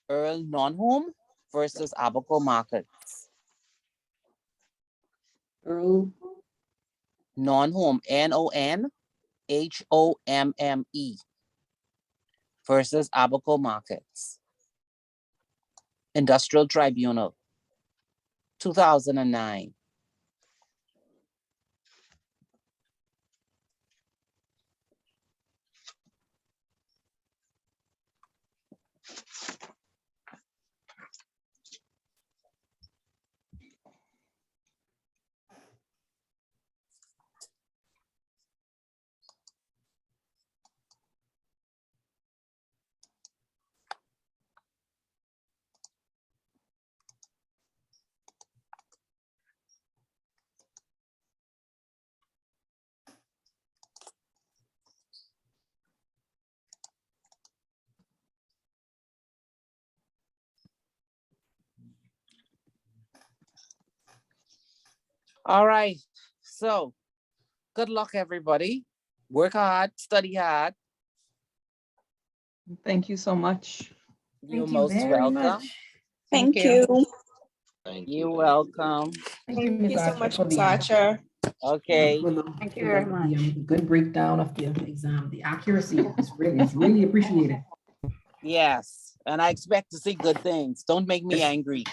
Non-Home versus Abaco Markets. Earl, Non-Home, NONHOMME versus Abaco Markets. Industrial Tribunal, 2009. All right, so good luck, everybody. Work hard, study hard. thank you so much. You're Thank you most very welcome. much. Thank you. Thank You're you. welcome. Thank you, Thank Ms. you so Archer, much, for Ms. the Archer. Okay. Thank you very much. good breakdown of the exam. The accuracy is really appreciated. Yes, and I expect to see good things. Don't make me angry.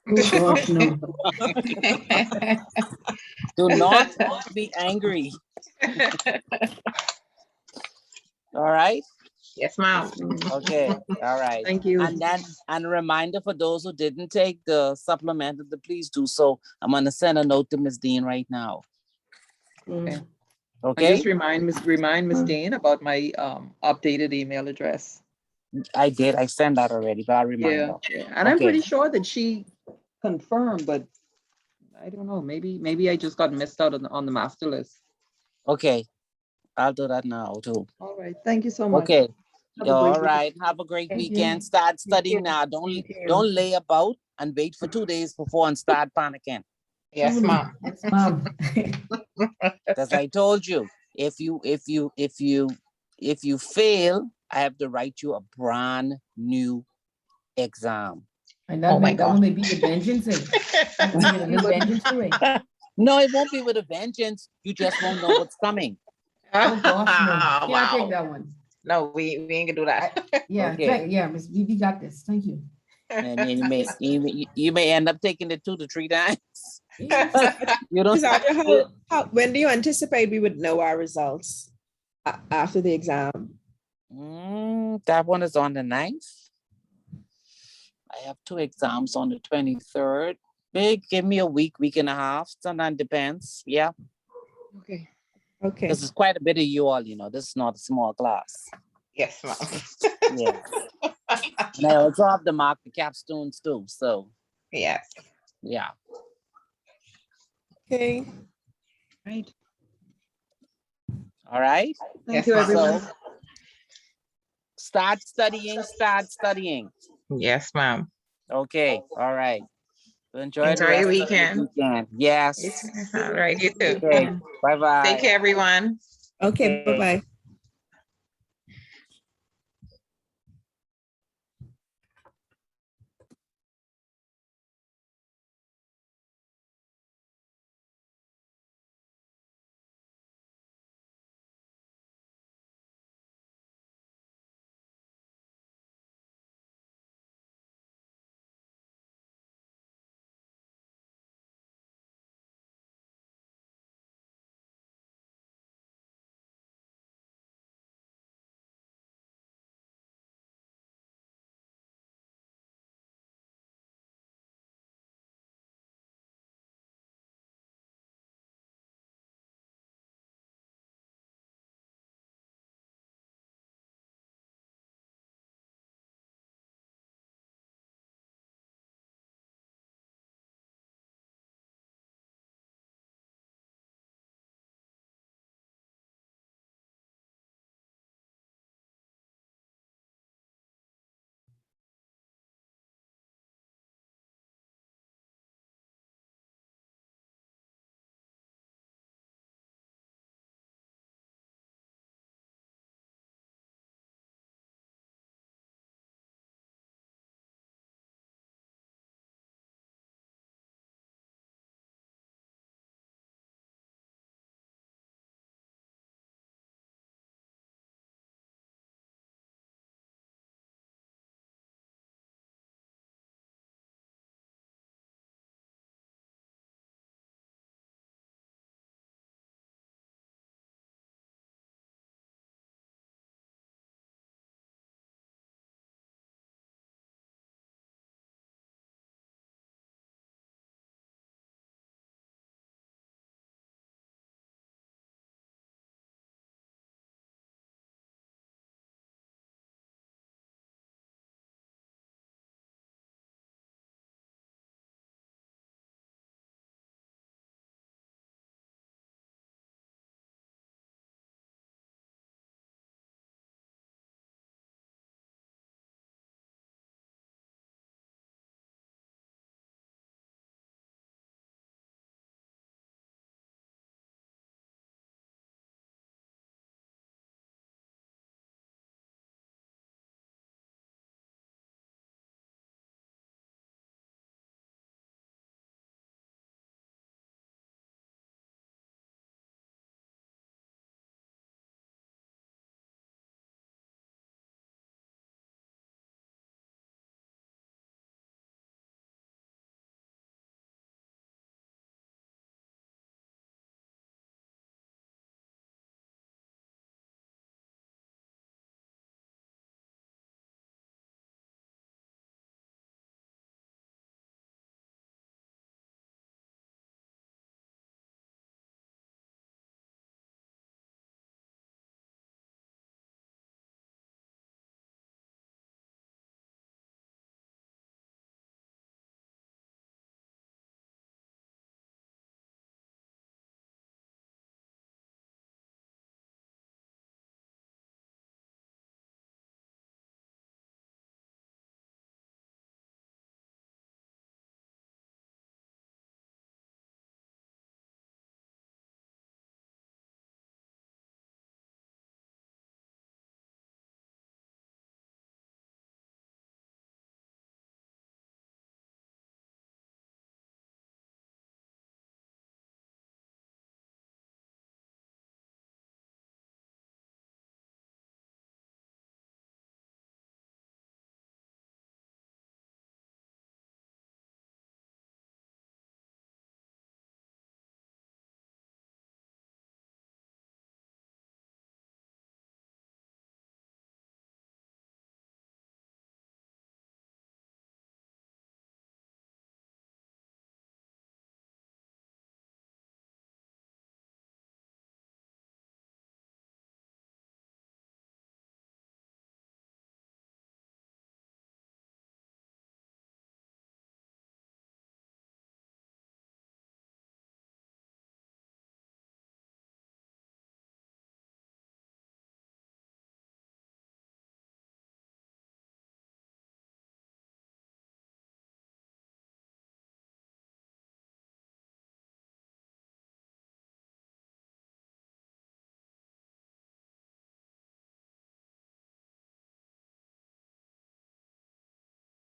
Oh gosh, no. Do not make me angry. All right. Yes, ma'am. Okay. All right. Thank you. And then, and a reminder for those who didn't take the supplemental, to please do so. I'm gonna send a note to Ms. Dean right now. Okay. And Okay. just remind Ms. Dean about my updated email address. I did. I sent that already, but I'll remind Yeah, her. yeah. And I'm Okay. pretty sure that she confirmed, but I don't know. Maybe I just got missed out on the master list. Okay. I'll do that now too. All right. Thank you so much. Okay. Have a great All weekend. right. Have a great Thank you. weekend. Start You studying too. now. Thank you. Don't lay about and wait for 2 days before and start panicking. Yes, Truly. ma'am. Yes, ma'am. Because I told you, if you fail, I have to write you a brand new exam. And Oh my that one God. may be with vengeance. That one may be with vengeance too. No, it won't be with a vengeance. You just won't know what's coming. Oh gosh, no. Can't Wow. take that one. No, we ain't gonna do that. Yeah, Okay. yeah, Miss, we got this. Thank you. And then you may end up taking it 2 to 3 times. You don't. Ms. Audra, when do you anticipate we would know our results after the exam? That one is on the 9th. I have 2 exams on the 23rd. Give me a week and a half. Sometimes depends. Yeah. Okay. Because it's quite a bit of you all, this is not a small class. Yes, ma'am. Yeah. And I also have to mark the capstones too. So Yes. yeah. Okay. Right. All right. Yes, Thank you, ma'am. everyone. So start studying. Yes, ma'am. Okay. All right. Enjoy the Enjoy your rest of your weekend. weekend. Yes. All right, you too. Okay. Bye-bye. Take care, everyone. Okay, bye-bye.